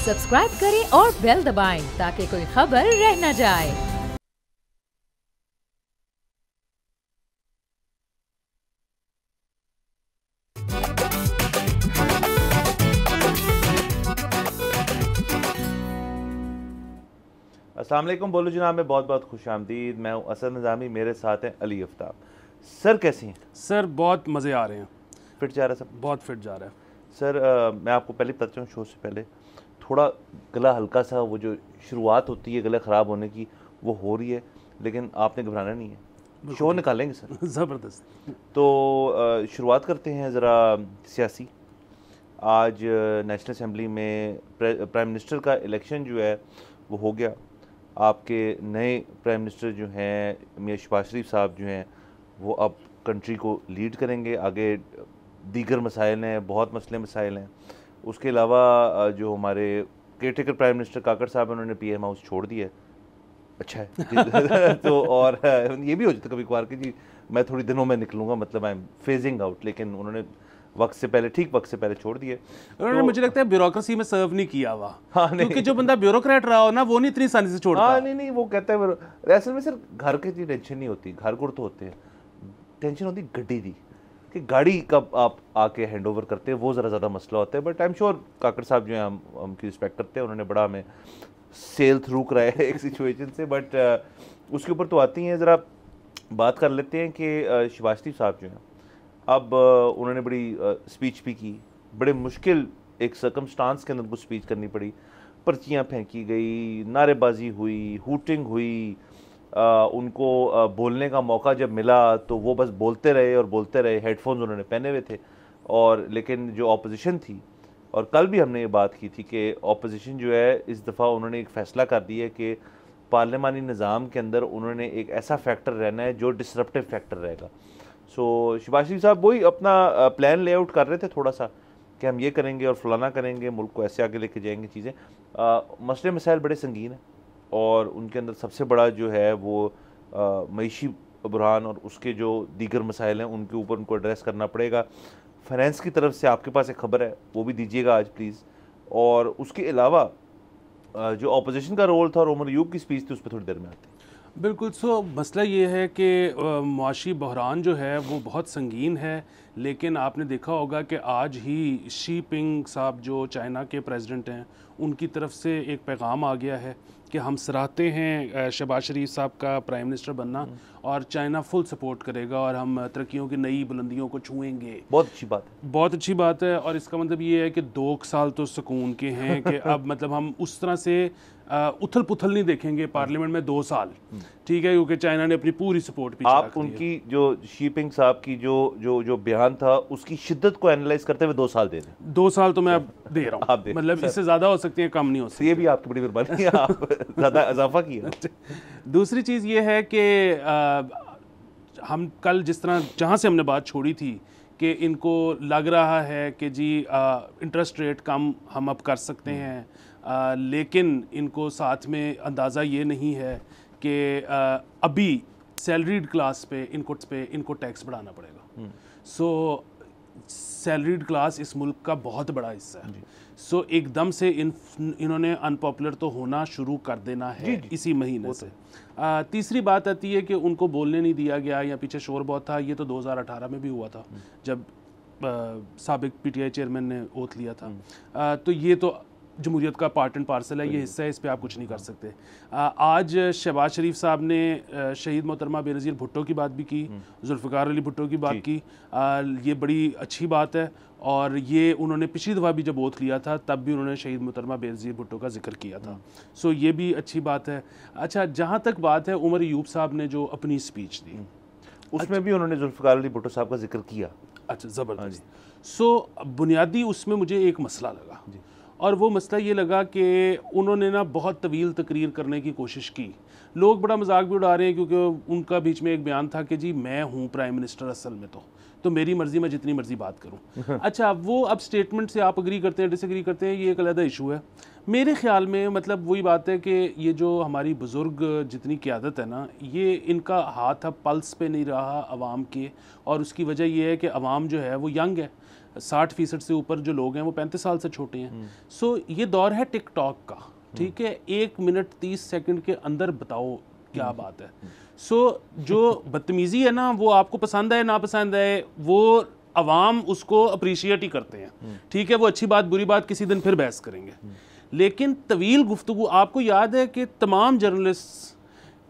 Subscribe करें और bell दबाएं ताकि कोई खबर रह न जाए। अस्सलाम वालेकुम, बोलो जनाब में बहुत बहुत खुश आमदीद। मैं हूँ असद निज़ामी, मेरे साथ हैं अली आफ्ताब। सर कैसी हैं? सर बहुत मज़े आ रहे हैं, फिट जा रहा है सब? बहुत फिट जा रहा है सर। मैं आपको पहले बताता हूँ, शो से पहले थोड़ा गला हल्का सा, वो जो शुरुआत होती है गला ख़राब होने की वो हो रही है, लेकिन आपने घबराना नहीं है, शो निकालेंगे सर। ज़बरदस्त। तो शुरुआत करते हैं ज़रा सियासी। आज नेशनल असम्बली में प्राइम मिनिस्टर का इलेक्शन जो है वो हो गया। आपके नए प्राइम मिनिस्टर जो हैं मियां शहबाज शरीफ साहब जो हैं वो अब कंट्री को लीड करेंगे। आगे दीगर मसाइल हैं, बहुत मसले मसाइल हैं। उसके अलावा जो हमारे केयरटेकर प्राइम मिनिस्टर काकड़ साहब उन्होंने पीएम हाउस छोड़ दिया है, अच्छा है। तो और ये भी हो जाता कभी कभार कि जी मैं थोड़ी दिनों में निकलूँगा, मतलब आई एम फेजिंग आउट, लेकिन उन्होंने वक्त से पहले, ठीक वक्त से पहले छोड़ दिए। उन्होंने मुझे लगता है ब्यूरोक्रेसी में सर्व नहीं किया हुआ। हाँ, क्योंकि जो बंदा ब्यूरोक्रेट रहा हो ना वो नहीं इतनी आसानी से छोड़ता। हाँ नहीं, वो कहता है असल में सर घर की टेंशन नहीं होती, घर गुड़ तो होते हैं, टेंशन होती गड्डी दी कि गाड़ी कब आप आके हैंड ओवर करते हैं, वो ज़रा ज़्यादा मसला होता है। बट आई एम श्योर काकड़ साहब जो है हम उनकी रिस्पेक्ट करते हैं, उन्होंने बड़ा हमें सेल थ्रू कराया है एक सिचुएशन से। बट उसके ऊपर तो आती हैं, ज़रा बात कर लेते हैं कि शहबाज शरीफ साहब जो हैं अब उन्होंने बड़ी स्पीच भी की, बड़े मुश्किल एक सर्कमस्टांस के अंदर उनको स्पीच करनी पड़ी, पर्चियाँ फेंकी गई, नारेबाजी हुई, हूटिंग हुई। उनको बोलने का मौका जब मिला तो वो बस बोलते रहे और बोलते रहे। हेडफोन्स उन्होंने पहने हुए थे, और लेकिन जो ऑपोजिशन थी, और कल भी हमने ये बात की थी कि ऑपोजिशन जो है इस दफ़ा उन्होंने एक फ़ैसला कर दिया है कि पार्लियामानी निज़ाम के अंदर उन्होंने एक ऐसा फैक्टर रहना है जो डिसरप्टिव फैक्टर रहेगा। सो शहबाज शरीफ साहब वही अपना प्लान लेआउट कर रहे थे थोड़ा सा कि हम ये करेंगे और फलाना करेंगे, मुल्क को ऐसे आगे लेके जाएंगे चीज़ें। मसले मसाइल बड़े संगीन हैं, और उनके अंदर सबसे बड़ा जो है वो मईशी बुरहान और उसके जो दीगर मसाइल हैं उनके ऊपर उनको एड्रेस करना पड़ेगा। फाइनेंस की तरफ से आपके पास एक ख़बर है, वो भी दीजिएगा आज प्लीज़। और उसके अलावा जो अपोजिशन का रोल था और उमर यूब की स्पीच थी, उस पर थोड़ी देर में आते हैं। बिल्कुल। मसला ये है कि मुआशी बहरान जो है वो बहुत संगीन है, लेकिन आपने देखा होगा कि आज ही शी पिंग साहब जो चाइना के प्रेसिडेंट हैं उनकी तरफ से एक पैगाम आ गया है कि हम सराहते हैं शहबाज शरीफ साहब का प्राइम मिनिस्टर बनना, और चाइना फुल सपोर्ट करेगा और हम तरक्कियों की नई बुलंदियों को छुएंगे। बहुत अच्छी बात है, बहुत अच्छी बात है। और इसका मतलब ये है कि 2 साल तो सुकून के हैं कि अब मतलब हम उस तरह से उथल पुथल नहीं देखेंगे पार्लियामेंट में 2 साल, ठीक है, क्योंकि चाइना ने अपनी पूरी सपोर्ट पीछे आप रख दी है। उनकी जो शी पिंग साहब की जो बयान था उसकी शिद्दत को एनालाइज करते हुए 2 साल दे दें। 2 साल तो मैं अब दे रहा आप हूँ, दे मतलब इससे ज़्यादा हो सकती है, कम नहीं हो सकती। ये भी आपकी बड़ी मेहरबानी है, आप ज़्यादा इजाफा किया। दूसरी चीज़ ये है कि हम कल जिस तरह जहाँ से हमने बात छोड़ी थी कि इनको लग रहा है कि जी इंटरेस्ट रेट कम हम अब कर सकते हैं, लेकिन इनको साथ में अंदाज़ा ये नहीं है कि अभी सैलरीड क्लास पे इनको टैक्स बढ़ाना पड़ेगा। सो सैलरीड क्लास इस मुल्क का बहुत बड़ा हिस्सा है। सो एकदम से इन्होंने अनपॉपुलर तो होना शुरू कर देना है इसी महीने से। तीसरी बात आती है कि उनको बोलने नहीं दिया गया, या पीछे शोर बहुत था। ये तो 2018 में भी हुआ था जब साबिक पीटीआई चेयरमैन ने ओथ लिया था। तो ये तो जमहूरियत का पार्ट एंड पार्सल है, ये हिस्सा है, इस पर आप कुछ नहीं कर सकते। आज शहबाज शरीफ साहब ने शहीद मोहतरमा बेनज़ीर भुट्टो की बात भी की, जुल्फ़िकार अली भुट्टो की बात की। ये बड़ी अच्छी बात है, और ये उन्होंने पिछली दफ़ा भी जब ओथ लिया था तब भी उन्होंने शहीद मोहतरमा बेनज़ीर भुट्टो का जिक्र किया था। सो ये भी अच्छी बात है। अच्छा, जहाँ तक बात है उमर यूब साहब ने जो अपनी स्पीच दी उसमें भी उन्होंने जुल्फ़िकार अली भुट्टो साहब का जिक्र किया। अच्छा, ज़बरदस्त। सो बुनियादी उसमें मुझे एक मसला लगा, और वो मसला ये लगा कि उन्होंने ना बहुत तवील तकरीर करने की कोशिश की। लोग बड़ा मजाक भी उड़ा रहे हैं क्योंकि उनका बीच में एक बयान था कि जी मैं हूँ प्राइम मिनिस्टर असल में, तो मेरी मर्ज़ी, मैं जितनी मर्ज़ी बात करूँ। अच्छा, वो अब स्टेटमेंट से आप अग्री करते हैं, डिसएग्री करते हैं, ये एक अलग इशू है। मेरे ख़्याल में मतलब वही बात है कि ये जो हमारी बुज़ुर्ग जितनी क़यादत है ना, ये इनका हाथ अब पल्स पे नहीं रहा आवाम के, और उसकी वजह ये है कि आवाम जो है वो यंग है। 60% से ऊपर जो लोग हैं वो 35 साल से छोटे हैं। सो ये दौर है टिकटॉक का, ठीक है, 1 मिनट 30 सेकंड के अंदर बताओ क्या बात है। सो जो बदतमीजी है ना, वो आपको पसंद है ना पसंद है, वो अवाम उसको अप्रिशिएट ही करते हैं, ठीक है, वो अच्छी बात बुरी बात किसी दिन फिर बहस करेंगे। लेकिन तवील गुफ्तगू, आपको याद है कि तमाम जर्नलिस्ट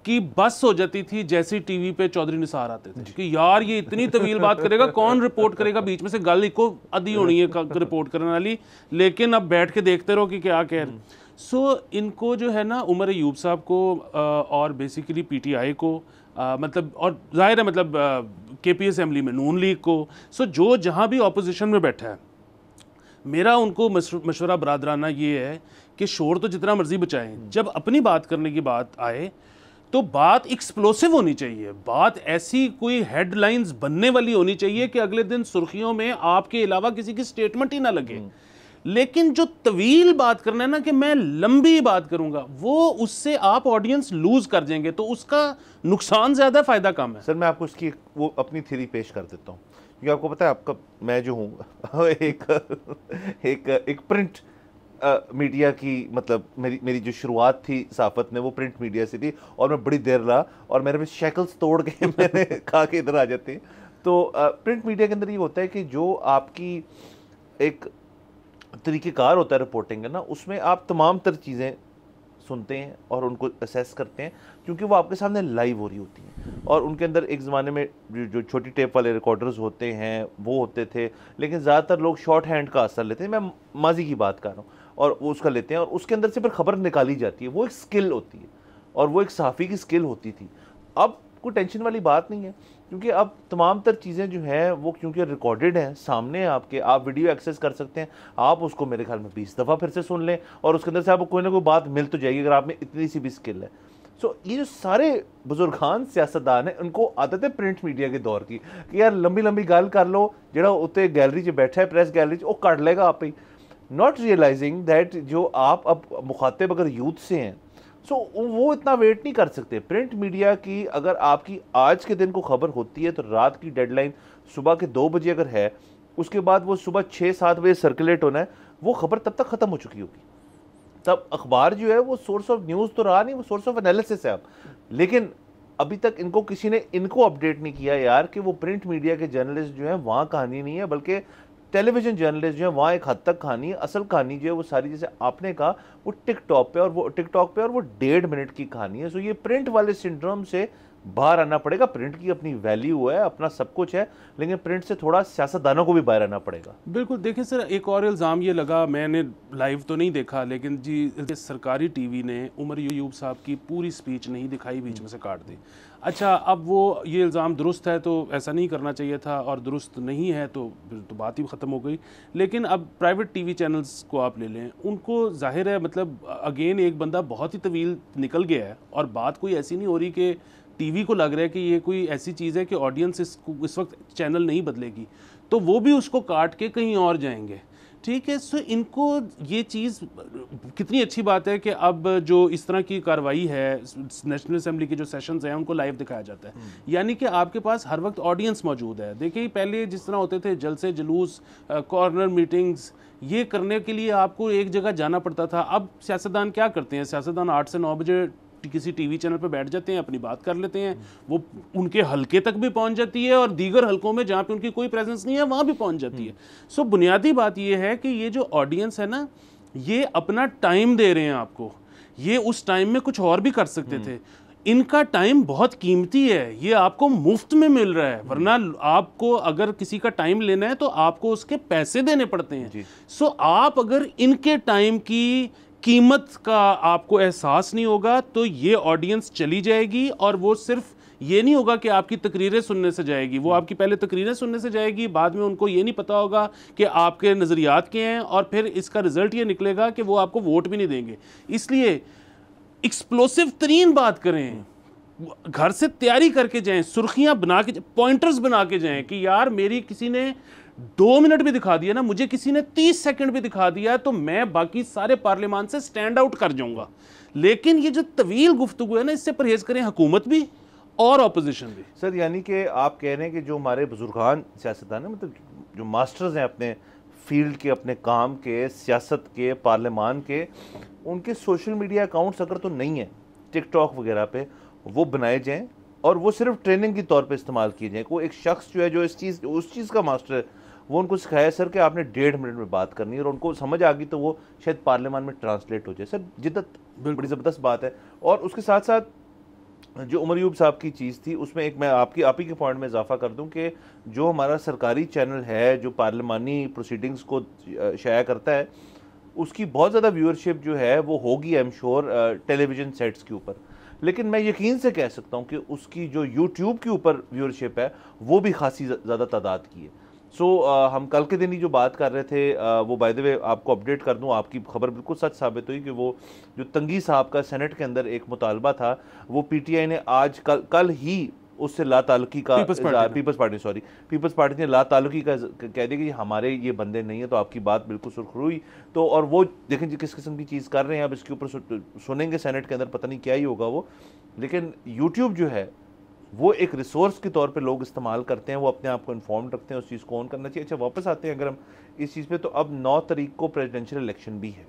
की बस हो जाती थी जैसे टीवी पे चौधरी निसार आते थे कि यार ये इतनी तवील बात करेगा, कौन रिपोर्ट करेगा, बीच में से गल इको आधी होनी है रिपोर्ट करने वाली, लेकिन अब बैठ के देखते रहो कि क्या कह रहे। सो इनको जो है ना, उमर अयूब साहब को और बेसिकली पीटीआई को मतलब, और जाहिर है मतलब केपी असेंबली में नून लीग को, सो जो जहाँ भी ऑपोजिशन में बैठा है, मेरा उनको मशवरा बरादराना ये है कि शोर तो जितना मर्जी बचाएं, जब अपनी बात करने की बात आए तो बात एक्सप्लोसिव होनी चाहिए, बात ऐसी कोई हेडलाइंस बनने वाली होनी चाहिए कि अगले दिन सुर्खियों में आपके अलावा किसी की स्टेटमेंट ही ना लगे। लेकिन जो तवील बात करना है ना कि मैं लंबी बात करूंगा, वो उससे आप ऑडियंस लूज कर जाएंगे, तो उसका नुकसान ज्यादा फायदा कम है। सर मैं आपको इसकी वो अपनी थ्योरी पेश कर देता हूँ, क्योंकि आपको पता है आपका मैं जो हूँ एक प्रिंट मीडिया की, मतलब मेरी जो शुरुआत थी सहाफ़त में वो प्रिंट मीडिया से थी, और मैं बड़ी देर रहा और मेरे पे शैकल्स तोड़ के मैंने कहा कि इधर आ जाते हैं। तो प्रिंट मीडिया के अंदर ये होता है कि जो आपकी एक तरीक़ेकार होता है रिपोर्टिंग का ना, उसमें आप तमाम तर चीज़ें सुनते हैं और उनको असेस करते हैं, क्योंकि वो आपके सामने लाइव हो रही होती हैं। और उनके अंदर एक ज़माने में जो छोटी टेप वाले रिकॉर्डर्स होते हैं वो होते थे, लेकिन ज़्यादातर लोग शॉर्ट हैंड का असर लेते हैं, मैं माजी की बात कर रहा हूँ, और वो उसका लेते हैं और उसके अंदर से फिर खबर निकाली जाती है। वो एक स्किल होती है और वो एक सहाफ़ी की स्किल होती थी। अब कोई टेंशन वाली बात नहीं है, क्योंकि अब तमाम तर चीज़ें जो हैं वो क्योंकि रिकॉर्डेड हैं सामने आपके, आप वीडियो एक्सेस कर सकते हैं, आप उसको मेरे ख्याल में 20 दफ़ा फिर से सुन लें और उसके अंदर से आपको कोई ना कोई बात मिल तो जाएगी, अगर आप में इतनी सी भी स्किल है। सो ये जो सारे बुजुर्गान सियासतदान हैं, उनको आदत है प्रिंट मीडिया के दौर की कि यार लंबी लंबी गल कर लो, जो उत्ते गैलरी च बैठा है प्रेस गैलरी च, वो कट लेगा आप ही, नॉट रियलाइजिंग दैट जो आप अब मुखातिब अगर यूथ से हैं, सो वो इतना वेट नहीं कर सकते। प्रिंट मीडिया की अगर आपकी आज के दिन को खबर होती है तो रात की डेडलाइन सुबह के 2 बजे अगर है, उसके बाद वो सुबह 6-7 बजे सर्कुलेट होना है, वो खबर तब तक ख़त्म हो चुकी होगी। तब अखबार जो है वो सोर्स ऑफ न्यूज़ तो रहा नहीं, वो सोर्स ऑफ एनालिसिस है अब। लेकिन अभी तक इनको किसी ने इनको अपडेट नहीं किया यार कि वो प्रिंट मीडिया के जर्नलिस्ट जो हैं वहाँ कहानी नहीं है, बल्कि टेलीविज़न जर्नलिस्ट जो है वहाँ एक हद तक कहानी है। असल कहानी जो है वो सारी, जैसे आपने कहा, वो टिकटॉक पे और वो 1.5 मिनट की कहानी है। सो ये प्रिंट वाले सिंड्रोम से बाहर आना पड़ेगा। प्रिंट की अपनी वैल्यू है, अपना सब कुछ है, लेकिन प्रिंट से थोड़ा सियासतदानों को भी बाहर आना पड़ेगा। बिल्कुल। देखिए सर, एक और इल्ज़ाम ये लगा, मैंने लाइव तो नहीं देखा, लेकिन जी सरकारी टीवी ने उमर अयूब साहब की पूरी स्पीच नहीं दिखाई, बीच में से काट दी। अच्छा, अब वो ये इल्ज़ाम दुरुस्त है तो ऐसा नहीं करना चाहिए था, और दुरुस्त नहीं है तो बात ही ख़त्म हो गई। लेकिन अब प्राइवेट टीवी चैनल्स को आप ले लें, उनको जाहिर है मतलब अगेन एक बंदा बहुत ही तवील निकल गया है, और बात कोई ऐसी नहीं हो रही कि टीवी को लग रहा है कि ये कोई ऐसी चीज़ है कि ऑडियंस इस वक्त चैनल नहीं बदलेगी, तो वो भी उसको काट के कहीं और जाएंगे, ठीक है। सो इनको ये चीज़ कितनी अच्छी बात है कि अब जो इस तरह की कार्रवाई है, नेशनल असेंबली के जो सेशंस हैं उनको लाइव दिखाया जाता है, यानी कि आपके पास हर वक्त ऑडियंस मौजूद है। देखिए पहले जिस तरह होते थे जलसे जुलूस, कॉर्नर मीटिंग्स, ये करने के लिए आपको एक जगह जाना पड़ता था। अब सियासतदान क्या करते हैं, सियासतदान 8 से 9 बजे किसी टीवी चैनल पर बैठ जाते हैं, अपनी बात कर लेते हैं, वो उनके हलके तक भी पहुंच जाती है और दीगर हलकों में जहां पे उनकी कोई प्रेजेंस नहीं है वहां भी पहुंच जाती है। सो बुनियादी बात ये है कि ये जो ऑडियंस है ना, ये अपना टाइम दे रहे हैं आपको, ये उस टाइम में कुछ और भी कर सकते थे। इनका टाइम बहुत कीमती है, ये आपको मुफ्त में मिल रहा है, वरना आपको अगर किसी का टाइम लेना है तो आपको उसके पैसे देने पड़ते हैं। सो आप अगर इनके टाइम की कीमत का आपको एहसास नहीं होगा तो ये ऑडियंस चली जाएगी, और वो सिर्फ ये नहीं होगा कि आपकी तकरीरें सुनने से जाएगी, वो आपकी पहले तकरीरें सुनने से जाएगी, बाद में उनको ये नहीं पता होगा कि आपके नज़रियात क्या हैं, और फिर इसका रिजल्ट ये निकलेगा कि वो आपको वोट भी नहीं देंगे। इसलिए एक्सप्लोसिव तरीन बात करें, घर से तैयारी करके जाएं, सुर्खियां बना के, पॉइंटर्स बना के जाएं कि यार मेरी किसी ने 2 मिनट भी दिखा दिया ना, मुझे किसी ने 30 सेकंड भी दिखा दिया तो मैं बाकी सारे पार्लियामान से स्टैंड आउट कर जाऊंगा। लेकिन ये जो तवील गुफ्तगू है ना, इससे परहेज करें हुकूमत भी और ऑपोजिशन भी। सर यानी कि आप कह रहे हैं कि जो हमारे बुजुर्गान सियासतदान है, मतलब जो मास्टर्स हैं अपने फील्ड के, अपने काम के, सियासत के, पार्लियामान के, उनके सोशल मीडिया अकाउंट्स अगर तो नहीं है टिकटॉक वगैरह पे, वो बनाए जाएं और वो सिर्फ ट्रेनिंग के तौर पे इस्तेमाल किए जाएं। कोई एक शख्स जो है जो उस चीज़ का मास्टर है, वो उनको सिखाया सर कि आपने 1.5 मिनट में बात करनी है, और उनको समझ आ गई तो वो शायद पार्लियामान में ट्रांसलेट हो जाए। सर जिद्दत बड़ी ज़बरदस्त बात है। और उसके साथ साथ जो उमर यूब साहब की चीज़ थी, उसमें एक मैं आप ही के पॉइंट में इजाफा कर दूं कि जो हमारा सरकारी चैनल है जो पार्लियामानी प्रोसीडिंग्स को शाया करता है, उसकी बहुत ज़्यादा व्यूअरशिप जो है वो होगी I am sure television sets के ऊपर, लेकिन मैं यकीन से कह सकता हूँ कि उसकी जो यूट्यूब के ऊपर व्यूअरशिप है वो भी खासी ज़्यादा तादाद की है। सो हम कल के दिन ही जो बात कर रहे थे, वो बाय द वे आपको अपडेट कर दूं, आपकी खबर बिल्कुल सच साबित हुई कि वो जो तंगी साहब का सेनेट के अंदर एक मुतालबा था, वो पीटीआई ने आज कल ही उससे लाताल्लुकी का पीपल्स पार्टी ने लाताल्लुकी का कह दिया कि हमारे ये बंदे नहीं है, तो आपकी बात बिल्कुल सुर्खरू हुई। तो और वो देखें जी किस किस्म की चीज़ कर रहे हैं, अब इसके ऊपर सुनेंगे सेनेट के अंदर, पता नहीं क्या ही होगा वो। लेकिन यूट्यूब जो है वो एक रिसोर्स के तौर पे लोग इस्तेमाल करते हैं, वो अपने आप को इन्फॉर्म रखते हैं, उस चीज़ को ऑन करना चाहिए। अच्छा वापस आते हैं अगर हम इस चीज़ पे, तो अब 9 तारीख को प्रेसिडेंशियल इलेक्शन भी है।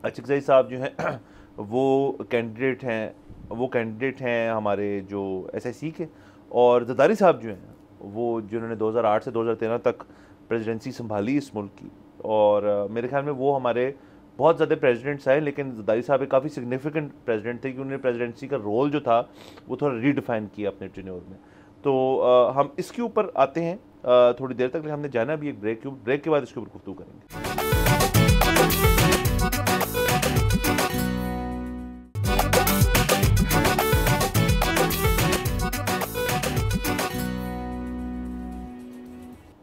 अचकज़ई साहब जो हैं वो कैंडिडेट हैं हमारे जो SIC के, और जरदारी साहब जो हैं वो जिन्होंने 2008 से 2013 तक प्रेसिडेंसी संभाली इस मुल्क की, और मेरे ख्याल में वो हमारे बहुत ज़्यादा प्रेसिडेंट्स आए, लेकिन जरदारी साहब एक काफ़ी सिग्निफिकेंट प्रेसिडेंट थे कि उन्होंने प्रेसिडेंसी का रोल जो था वो थोड़ा रीडिफाइन किया अपने टेन्योर में। तो हम इसके ऊपर आते हैं थोड़ी देर तक, लेकिन हमने जाना भी एक ब्रेक के बाद इसके ऊपर गुफ्तगू करेंगे।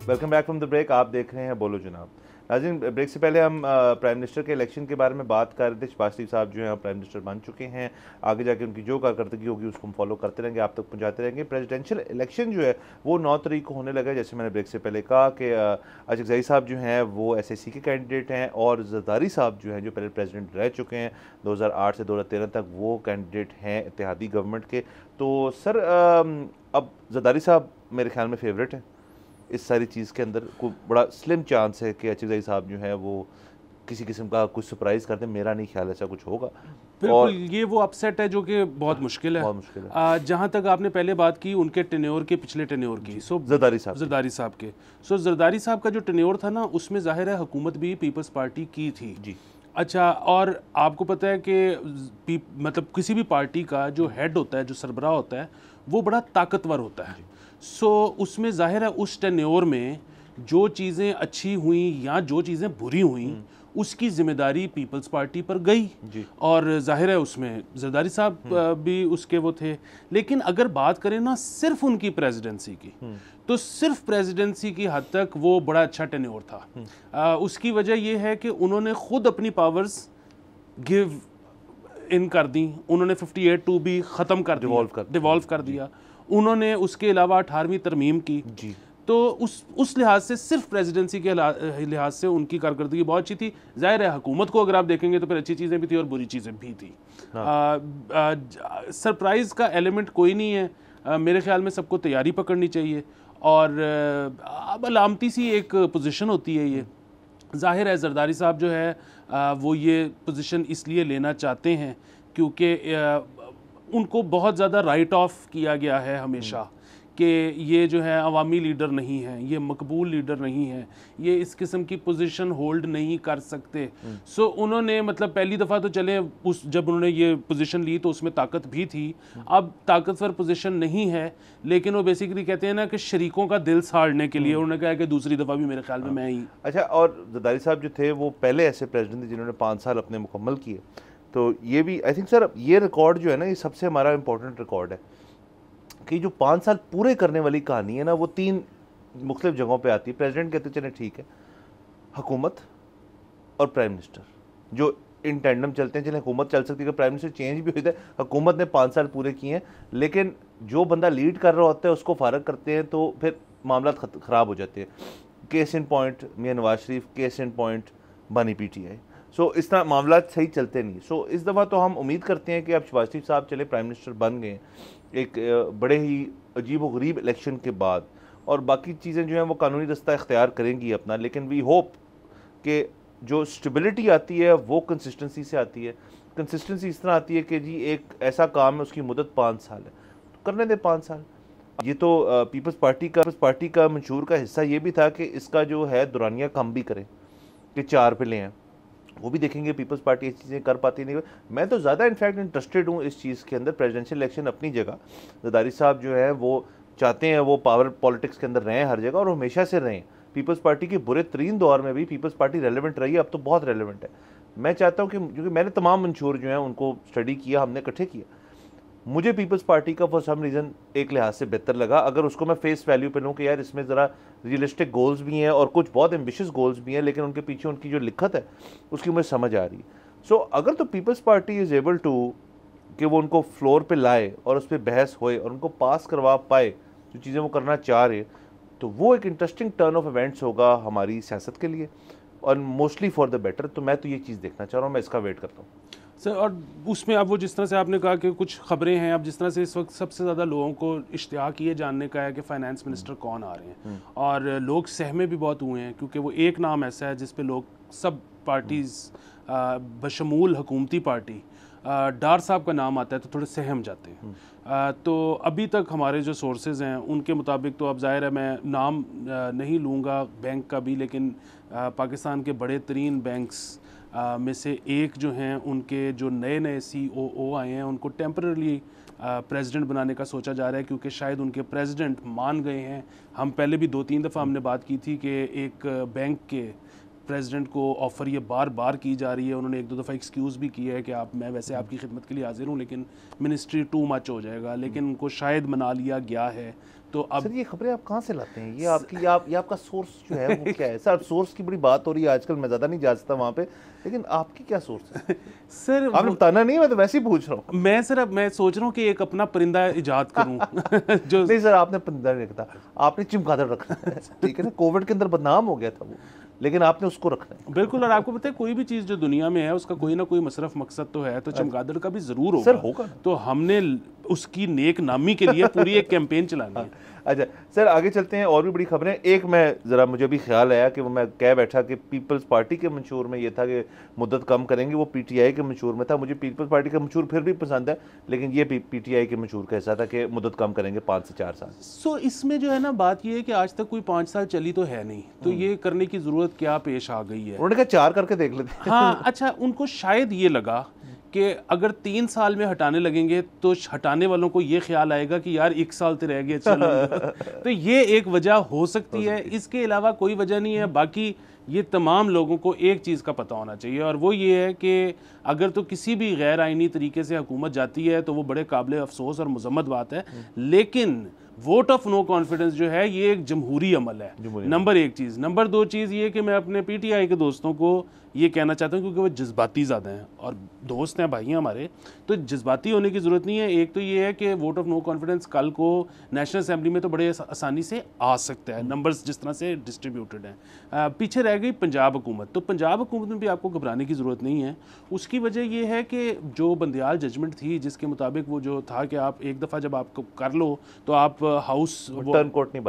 Welcome back from the break. आप देख रहे हैं बोलो जनाब। नाज़रीन, ब्रेक से पहले हम प्राइम मिनिस्टर के इलेक्शन के बारे में बात कर रहे थे। शहबाज शरीफ साहब जो हैं प्राइम मिनिस्टर बन चुके हैं, आगे जाके उनकी जो कारकर्दगी होगी उसको हम फॉलो करते रहेंगे, आप तक पहुंचाते रहेंगे। प्रेसिडेंशियल इलेक्शन जो है वो 9 तारीख को होने लगा, जैसे मैंने ब्रेक से पहले कहा कि अचकज़ई साहब जो हैं वो SIC के कैंडिडेट हैं, और जरदारी साहब जो हैं जो पहले प्रेसिडेंट रह चुके हैं 2008 से 2013 तक, वो कैंडिडेट हैं इत्तेहादी गवर्नमेंट के। तो सर अब जरदारी साहब मेरे ख्याल में फेवरेट हैं इस सारी चीज़ के अंदर। को बड़ा स्लिम चांस है कि अचकज़ई साहब जो है वो किसी किस्म का कुछ सरप्राइज़ करते हैं, मेरा नहीं ख्याल ऐसा कुछ होगा। बिल्कुल, ये वो अपसेट है जो कि बहुत मुश्किल है। जहाँ तक आपने पहले बात की उनके टेन्योर के, पिछले टेन्योर की, जरदारी साहब के, जरदारी साहब का जो टेन्योर था ना, उसमें जाहिर है हुकूमत भी पीपल्स पार्टी की थी जी। अच्छा, और आपको पता है कि मतलब किसी भी पार्टी का जो हेड होता है, जो सरबराह होता है, वो बड़ा ताकतवर होता है। उसमें जाहिर है उस टेन्योर में जो चीज़ें अच्छी हुई या जो चीज़ें बुरी हुई, उसकी जिम्मेदारी पीपल्स पार्टी पर गई, और जाहिर है उसमें जरदारी साहब भी उसके वो थे। लेकिन अगर बात करें ना सिर्फ उनकी प्रेसिडेंसी की, तो सिर्फ प्रेसिडेंसी की हद तक वो बड़ा अच्छा टेन्योर था। उसकी वजह यह है कि उन्होंने खुद अपनी पावर्स गिव इन कर दी, उन्होंने 58(2) भी ख़त्म कर दिया, डिवॉल्व कर दिया। उन्होंने उसके अलावा 18वीं तरमीम की जी। तो उस लिहाज से, सिर्फ प्रेसिडेंसी के लिहाज से उनकी कारकर्दगी बहुत अच्छी थी। जाहिर है हुकूमत को अगर आप देखेंगे तो फिर अच्छी चीज़ें भी थी और बुरी चीज़ें भी थी। सरप्राइज़ का एलिमेंट कोई नहीं है। मेरे ख्याल में सबको तैयारी पकड़नी चाहिए, और अब अलामती सी एक पोजीशन होती है ये। जाहिर है जरदारी साहब जो है वो ये पोजीशन इसलिए लेना चाहते हैं क्योंकि उनको बहुत ज़्यादा राइट ऑफ किया गया है हमेशा कि ये जो है अवामी लीडर नहीं है, ये मकबूल लीडर नहीं है, ये इस किस्म की पोजीशन होल्ड नहीं कर सकते। सो उन्होंने मतलब पहली दफ़ा तो चले जब उन्होंने ये पोजीशन ली तो उसमें ताकत भी थी, अब ताकतवर पोजीशन नहीं है, लेकिन वो बेसिकली कहते हैं ना कि शरीकों का दिल साड़ने के लिए उन्होंने कहा कि दूसरी दफ़ा भी मेरे ख्याल में मैं ही। अच्छा, और जरदारी साहब जो थे वो पहले ऐसे प्रेसिडेंट थे जिन्होंने 5 साल अपने मुकम्मल किए, तो ये भी आई थिंक सर ये रिकॉर्ड जो है ना, ये सबसे हमारा इम्पोर्टेंट रिकॉर्ड है कि जो 5 साल पूरे करने वाली कहानी है ना, वो 3 मुख्तलिफ जगहों पे आती है। प्रेसिडेंट कहते चले ठीक है, हुकूमत और प्राइम मिनिस्टर जो इन टैंडम चलते हैं। चले हुकूमत चल सकती है, प्राइम मिनिस्टर चेंज भी होता है, हुकूमत ने 5 साल पूरे किए हैं, लेकिन जो बंदा लीड कर रहा होता है उसको फारग करते हैं तो फिर मामला ख़राब हो जाते हैं। केस इन पॉइंट मियां Nawaz Sharif, case in point बानी PTI। सो इस तरह मामला सही चलते नहीं। सो इस दफ़ा तो हम उम्मीद करते हैं कि अब शहबाज शरीफ साहब चले प्राइम मिनिस्टर बन गए एक बड़े ही अजीब व गरीब इलेक्शन के बाद, और बाकी चीज़ें जो हैं वो कानूनी रास्ता इख्तियार करेंगी अपना, लेकिन वी होप कि जो स्टेबिलिटी आती है वो कंसिस्टेंसी से आती है। कंसिस्टेंसी इस तरह आती है कि जी एक ऐसा काम है उसकी मुद्दत 5 साल है, करने दे 5 साल। ये तो पीपल्स पार्टी का मंशूर का हिस्सा ये भी था कि इसका जो है दुरानिया कम भी करें, कि 4 पे ले हैं, वो भी देखेंगे पीपल्स पार्टी ये चीज़ें कर पाती नहीं। मैं तो ज़्यादा इनफैक्ट इंटरेस्टेड हूँ इस चीज़ के अंदर। प्रेसिडेंशियल इलेक्शन अपनी जगह, जरदारी साहब जो है वो चाहते हैं वो पावर पॉलिटिक्स के अंदर रहें हर जगह, और हमेशा से रहें। पीपल्स पार्टी के बुरे तरीन दौर में भी पीपल्स पार्टी रेलेवेंट रही है, अब तो बहुत रेलेवेंट है। मैं चाहता हूँ कि क्योंकि मैंने तमाम मंशूर जो हैं उनको स्टडी किया, हमने इकट्ठे किया, मुझे पीपल्स पार्टी का फॉर सम रीज़न एक लिहाज से बेहतर लगा। अगर उसको मैं फेस वैल्यू पे लूँ कि यार इसमें ज़रा रियलिस्टिक गोल्स भी हैं और कुछ बहुत एम्बिशियस गोल्स भी हैं, लेकिन उनके पीछे उनकी जो लिखत है उसकी मुझे समझ आ रही है। सो अगर तो Peoples Party is able to कि वो उनको फ्लोर पे लाए और उस पर बहस होए और उनको पास करवा पाए जो चीज़ें वो करना चाह रहे, तो वो एक इंटरेस्टिंग टर्न ऑफ इवेंट्स होगा हमारी सियासत के लिए, और मोस्टली फॉर द बेटर। तो मैं तो ये चीज़ देखना चाह रहा हूँ, मैं इसका वेट करता हूँ सर। और उसमें अब वो जिस तरह से आपने कहा कि कुछ खबरें हैं, अब जिस तरह से इस वक्त सबसे ज़्यादा लोगों को इश्तियाक ये जानने का है कि फाइनेंस मिनिस्टर कौन आ रहे हैं, और लोग सहमे भी बहुत हुए हैं क्योंकि वो एक नाम ऐसा है जिस पे लोग सब पार्टीज़ बशमूल हुकूमती पार्टी डार साहब का नाम आता है तो थोड़े सहम जाते हैं। तो अभी तक हमारे जो सोर्सेज हैं उनके मुताबिक, तो अब ज़ाहिर है मैं नाम नहीं लूँगा बैंक का भी, लेकिन पाकिस्तान के बड़े तरीन बैंक्स में से एक जो हैं उनके जो नए COO आए हैं उनको टेम्पररी प्रेसिडेंट बनाने का सोचा जा रहा है, क्योंकि शायद उनके प्रेसिडेंट मान गए हैं। हम पहले भी 2-3 दफ़ा हमने बात की थी कि एक बैंक के प्रेसिडेंट को ऑफ़र ये बार बार की जा रही है। उन्होंने 1-2 दफ़ा एक्सक्यूज़ भी किया है कि आप, मैं वैसे आपकी खिदमत के लिए हाजिर हूँ लेकिन मिनिस्ट्री टू मच हो जाएगा, लेकिन उनको शायद मना लिया गया है। तो अब सर ये खबरें आप कहाँ से लाते हैं? ये आपकी ये आपका सोर्स जो है वो क्या है? सर सोर्स की बड़ी बात हो रही है आजकल, मैं ज़्यादा नहीं जा सकता वहाँ पे, लेकिन आपकी क्या सोर्स है? सर आपने बताना नहीं, मैं तो वैसे ही पूछ रहा हूँ। मैं सर अब मैं सोच रहा हूँ कि एक अपना परिंदा इजाद करूँ जो नहीं सर, आपने परिंदा नहीं रखा, आपने चमगादड़ रखना है, ठीक है ना? कोविड के अंदर बदनाम हो गया था वो, लेकिन आपने उसको रखना है। बिल्कुल। और आपको पता है कोई भी चीज़ जो दुनिया में है उसका कोई ना कोई मसरफ मकसद तो है, तो चमगादड़ का भी ज़रूर होगा। सर होगा। तो हमने उसकी नेक नामी के लिए पूरी एक कैंपेन चलानी है। अच्छा सर आगे चलते हैं, और भी बड़ी खबरें। एक मैं ज़रा मुझे भी ख्याल आया कि वो मैं कह बैठा कि पीपल्स पार्टी के मंशूर में ये था कि मुद्दत कम करेंगे, वो PTI के मंशूर में था। मुझे पीपल्स पार्टी का मंशूर फिर भी पसंद है, लेकिन ये PTI के मंशूर का हिस्सा था कि मुद्दत कम करेंगे 5 से 4 साल। सो इसमें जो है ना बात ये है कि आज तक कोई 5 साल चली तो है नहीं, तो ये करने की ज़रूरत क्या पेश आ गई है? उन्होंने कहा 4 करके देख लेते। हाँ अच्छा, उनको शायद ये लगा कि अगर 3 साल में हटाने लगेंगे तो हटाने वालों को ये ख्याल आएगा कि यार 1 साल तो रह गया चल तो ये एक वजह हो सकती है, इसके अलावा कोई वजह नहीं है। बाकी ये तमाम लोगों को एक चीज़ का पता होना चाहिए, और वो ये है कि अगर तो किसी भी गैर आइनी तरीके से हुकूमत जाती है तो वो बड़े काबिल अफसोस और मुज़म्मत बात है, लेकिन वोट ऑफ नो कॉन्फिडेंस जो है ये एक जमहूरी अमल है। नंबर 1 चीज़। नंबर 2 चीज़ ये कि मैं अपने PTI के दोस्तों को ये कहना चाहता हूँ, क्योंकि वो जज्बाती ज़्यादा हैं और दोस्त हैं, भाई हैं हमारे, तो जज्बाती होने की ज़रूरत नहीं है। एक तो ये है कि वोट ऑफ नो कॉन्फिडेंस कल को नेशनल असेंबली में तो बड़े आसानी से आ सकता है, नंबर्स जिस तरह से डिस्ट्रीब्यूटेड हैं। पीछे रह गई पंजाब हुकूमत, तो पंजाब हुकूमत में भी आपको घबराने की ज़रूरत नहीं है। उसकी वजह यह है कि जो बंदियाल जजमेंट थी जिसके मुताबिक वो जो था कि आप एक दफ़ा जब आप कर लो तो आप हाउस टर्न कोर्ट नहीं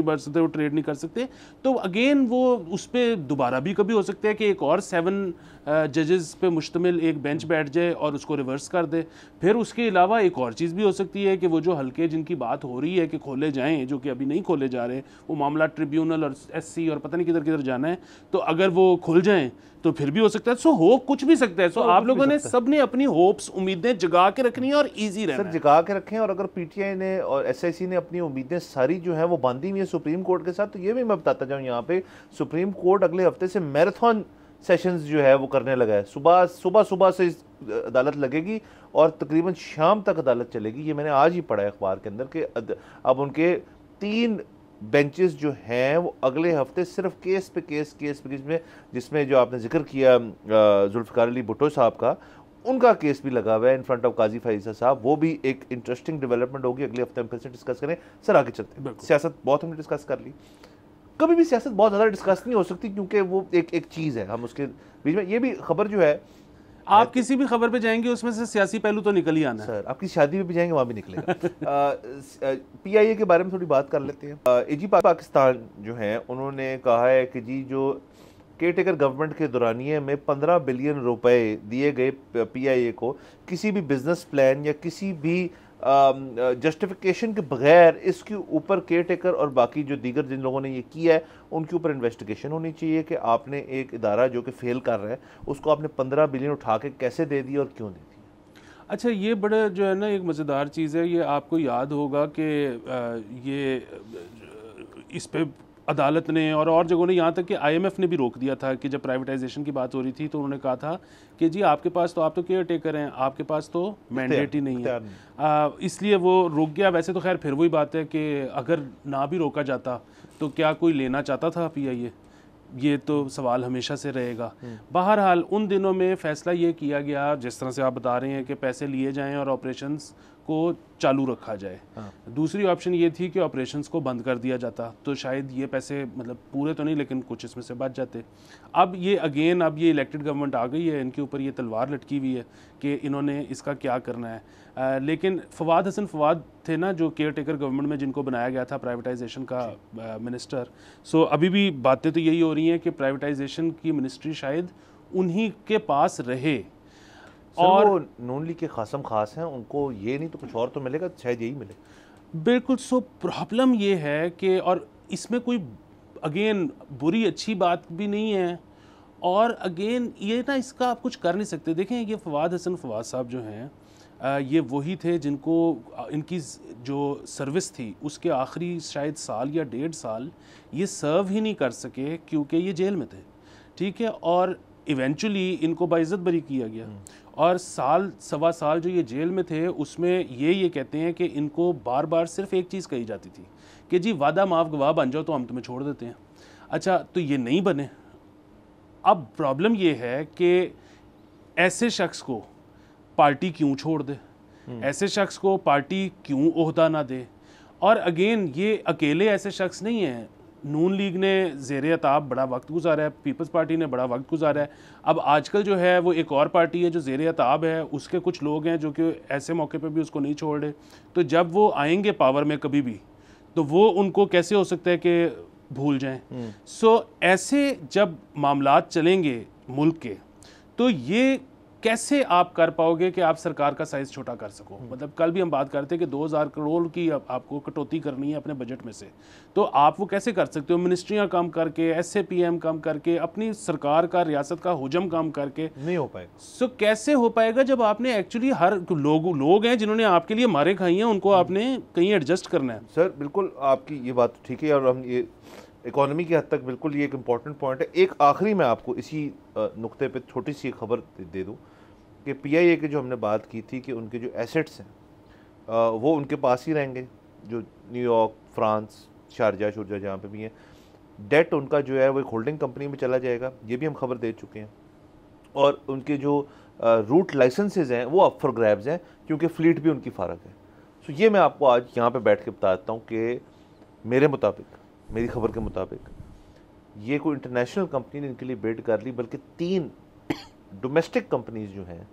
बन सकते, वो ट्रेड नहीं कर सकते, तो अगेन वो उस पर दोबारा भी कभी हो सकता है कि एक और 7 जजेस पे मुश्तमिल एक बेंच बैठ जाए और उसको रिवर्स कर दे। फिर उसके अलावा एक और चीज़ भी हो सकती है कि वो जो हल्के जिनकी बात हो रही है कि खोले जाएं, जो कि अभी नहीं खोले जा रहे, वो मामला ट्रिब्यूनल और SC और पता नहीं किधर किधर जाना है, तो अगर वो खुल जाएं तो फिर भी हो सकता है। सो हो कुछ भी सकता है। सो आप लोगों ने सब ने अपनी होप्स, उम्मीदें जगा के रखनी है और इजी रहना है। सर जगा के रखें, और अगर PTI ने और SIC ने अपनी उम्मीदें सारी जो है वो बांधी हुई है सुप्रीम कोर्ट के साथ, तो ये भी मैं बताता जाऊँ यहाँ पे, सुप्रीम कोर्ट अगले हफ्ते से मैराथन सेशंस जो है वो करने लगा है। सुबह से अदालत लगेगी और तकरीबन शाम तक अदालत चलेगी। ये मैंने आज ही पढ़ा है अखबार के अंदर कि अब उनके 3 बेंचेस जो हैं वो अगले हफ्ते सिर्फ केस पे केस में, जिसमें जो आपने जिक्र किया जुल्फ़िकार अली भुट्टो साहब का, उनका केस भी लगा हुआ है इन फ्रंट ऑफ काजी फैज़ा साहब। वो भी एक इंटरेस्टिंग डेवलपमेंट होगी, अगले हफ्ते हम फिर से डिस्कस करें। सर आगे चलते हैं। सियासत बहुत हमने डिस्कस कर ली, कभी भी सियासत बहुत ज़्यादा डिस्कस नहीं हो सकती क्योंकि वो एक चीज़ है, हम उसके बीच में ये भी खबर जो है आप किसी भी खबर पे जाएंगे उसमें से सियासी पहलू तो निकल ही आना है। सर आपकी शादी में भी जाएंगे वहाँ भी निकलेगा। PIA के बारे में थोड़ी बात कर लेते हैं। AG पाकिस्तान जो है उन्होंने कहा है कि जी जो केयर टेकर गवर्नमेंट के दौरानिए में 15 बिलियन रुपए दिए गए PIA को किसी भी बिजनेस प्लान या किसी भी जस्टिफिकेशन के बगैर इसके ऊपर केयर टेकर और बाकी जो दीगर जिन लोगों ने ये किया है उनके ऊपर इन्वेस्टिगेशन होनी चाहिए कि आपने एक इदारा जो कि फेल कर रहा है उसको आपने 15 बिलियन उठा के कैसे दे दी और क्यों दे दी। अच्छा, ये बड़ा जो है ना एक मज़ेदार चीज़ है। ये आपको याद होगा कि ये इस पे अदालत ने और जगहों ने, यहाँ तक कि IMF ने भी रोक दिया था कि जब प्राइवेटाइजेशन की बात हो रही थी तो उन्होंने कहा था कि जी आपके पास तो, आप तो केयर टेकर हैं, आपके पास तो मैंडेट ही नहीं है, इसलिए वो रुक गया। वैसे तो खैर फिर वही बात है कि अगर ना भी रोका जाता तो क्या कोई लेना चाहता था PIA, ये तो सवाल हमेशा से रहेगा। बहरहाल उन दिनों में फ़ैसला ये किया गया, जिस तरह से आप बता रहे हैं, कि पैसे लिए जाएं और ऑपरेशंस को चालू रखा जाए। दूसरी ऑप्शन ये थी कि ऑपरेशंस को बंद कर दिया जाता, तो शायद ये पैसे मतलब पूरे तो नहीं लेकिन कुछ इसमें से बच जाते। अब ये अगेन, अब ये इलेक्टेड गवर्नमेंट आ गई है, इनके ऊपर ये तलवार लटकी हुई है कि इन्होंने इसका क्या करना है। लेकिन फवाद हसन फवाद थे ना जो केयर टेकर गवर्नमेंट में जिनको बनाया गया था प्राइवेटाइजेशन का मिनिस्टर। सो अभी भी बातें तो यही हो रही हैं कि प्राइवेटाइजेशन की मिनिस्ट्री शायद उन्हीं के पास रहे। और वो नून लीग के खासम खास हैं, उनको ये नहीं तो कुछ और तो मिलेगा, शायद यही मिले। बिल्कुल। सो प्रॉब्लम ये है कि, और इसमें कोई अगेन बुरी अच्छी बात भी नहीं है, और अगेन ये ना इसका आप कुछ कर नहीं सकते। देखें, ये फवाद हसन फवाद साहब जो हैं, ये वही थे जिनको इनकी जो सर्विस थी उसके आखिरी शायद साल या 1.5 साल ये सर्व ही नहीं कर सके क्योंकि ये जेल में थे, ठीक है। और इवेंचुअली इनको बाइज्जत बरी किया गया, और साल सवा साल जो ये जेल में थे उसमें ये कहते हैं कि इनको बार बार सिर्फ एक चीज़ कही जाती थी कि जी वादा माफ गवाह बन जाओ तो हम तुम्हें छोड़ देते हैं। अच्छा, तो ये नहीं बने। अब प्रॉब्लम ये है कि ऐसे शख्स को पार्टी क्यों छोड़ दे, ऐसे शख्स को पार्टी क्यों ओहदा ना दे। और अगेन ये अकेले ऐसे शख्स नहीं हैं, नून लीग ने ज़ेरे अताब बड़ा वक्त गुजारा है, पीपल्स पार्टी ने बड़ा वक्त गुजारा है। अब आजकल जो है वो एक और पार्टी है जो ज़ेरे अताब है, उसके कुछ लोग हैं जो कि ऐसे मौके पे भी उसको नहीं छोड़ रहे। तो जब वो आएंगे पावर में कभी भी, तो वो उनको कैसे हो सकता है कि भूल जाएं। सो ऐसे जब मामलात चलेंगे मुल्क के, तो ये कैसे आप कर पाओगे कि आप सरकार का साइज़ छोटा कर सको। मतलब कल भी हम बात करते हैं कि 2000 करोड़ की आपको कटौती करनी है अपने बजट में से, तो आप वो कैसे कर सकते हो? मिनिस्ट्रियां कम करके, SAPM कम करके, अपनी सरकार का, रियासत का हुजम कम करके नहीं हो पाएगा। सो कैसे हो पाएगा जब आपने एक्चुअली हर लोग हैं जिन्होंने आपके लिए मारे खाई हैं, उनको आपने कहीं एडजस्ट करना है। सर बिल्कुल आपकी ये बात ठीक है, और हम ये इकोनॉमी की हद तक बिल्कुल ये एक इम्पॉर्टेंट पॉइंट है। एक आखिरी मैं आपको इसी नुक्ते पे छोटी सी खबर दे दूं कि PIA की जो हमने बात की थी कि उनके जो एसेट्स हैं वो उनके पास ही रहेंगे, जो न्यूयॉर्क, फ्रांस, शारजा शुरजा जहाँ पे भी हैं। डेट उनका जो है वो एक होल्डिंग कंपनी में चला जाएगा, ये भी हम खबर दे चुके हैं। और उनके जो रूट लाइसेंसेज हैं वो अप फॉर ग्रैब्स हैं, क्योंकि फ्लीट भी उनकी फ़ारग है। सो ये मैं आपको आज यहाँ पे बैठ के बता देता हूँ कि मेरे मुताबिक, मेरी खबर के मुताबिक, ये कोई इंटरनेशनल कंपनी ने इनके लिए बिड कर ली, बल्कि 3 डोमेस्टिक कंपनीज जो हैं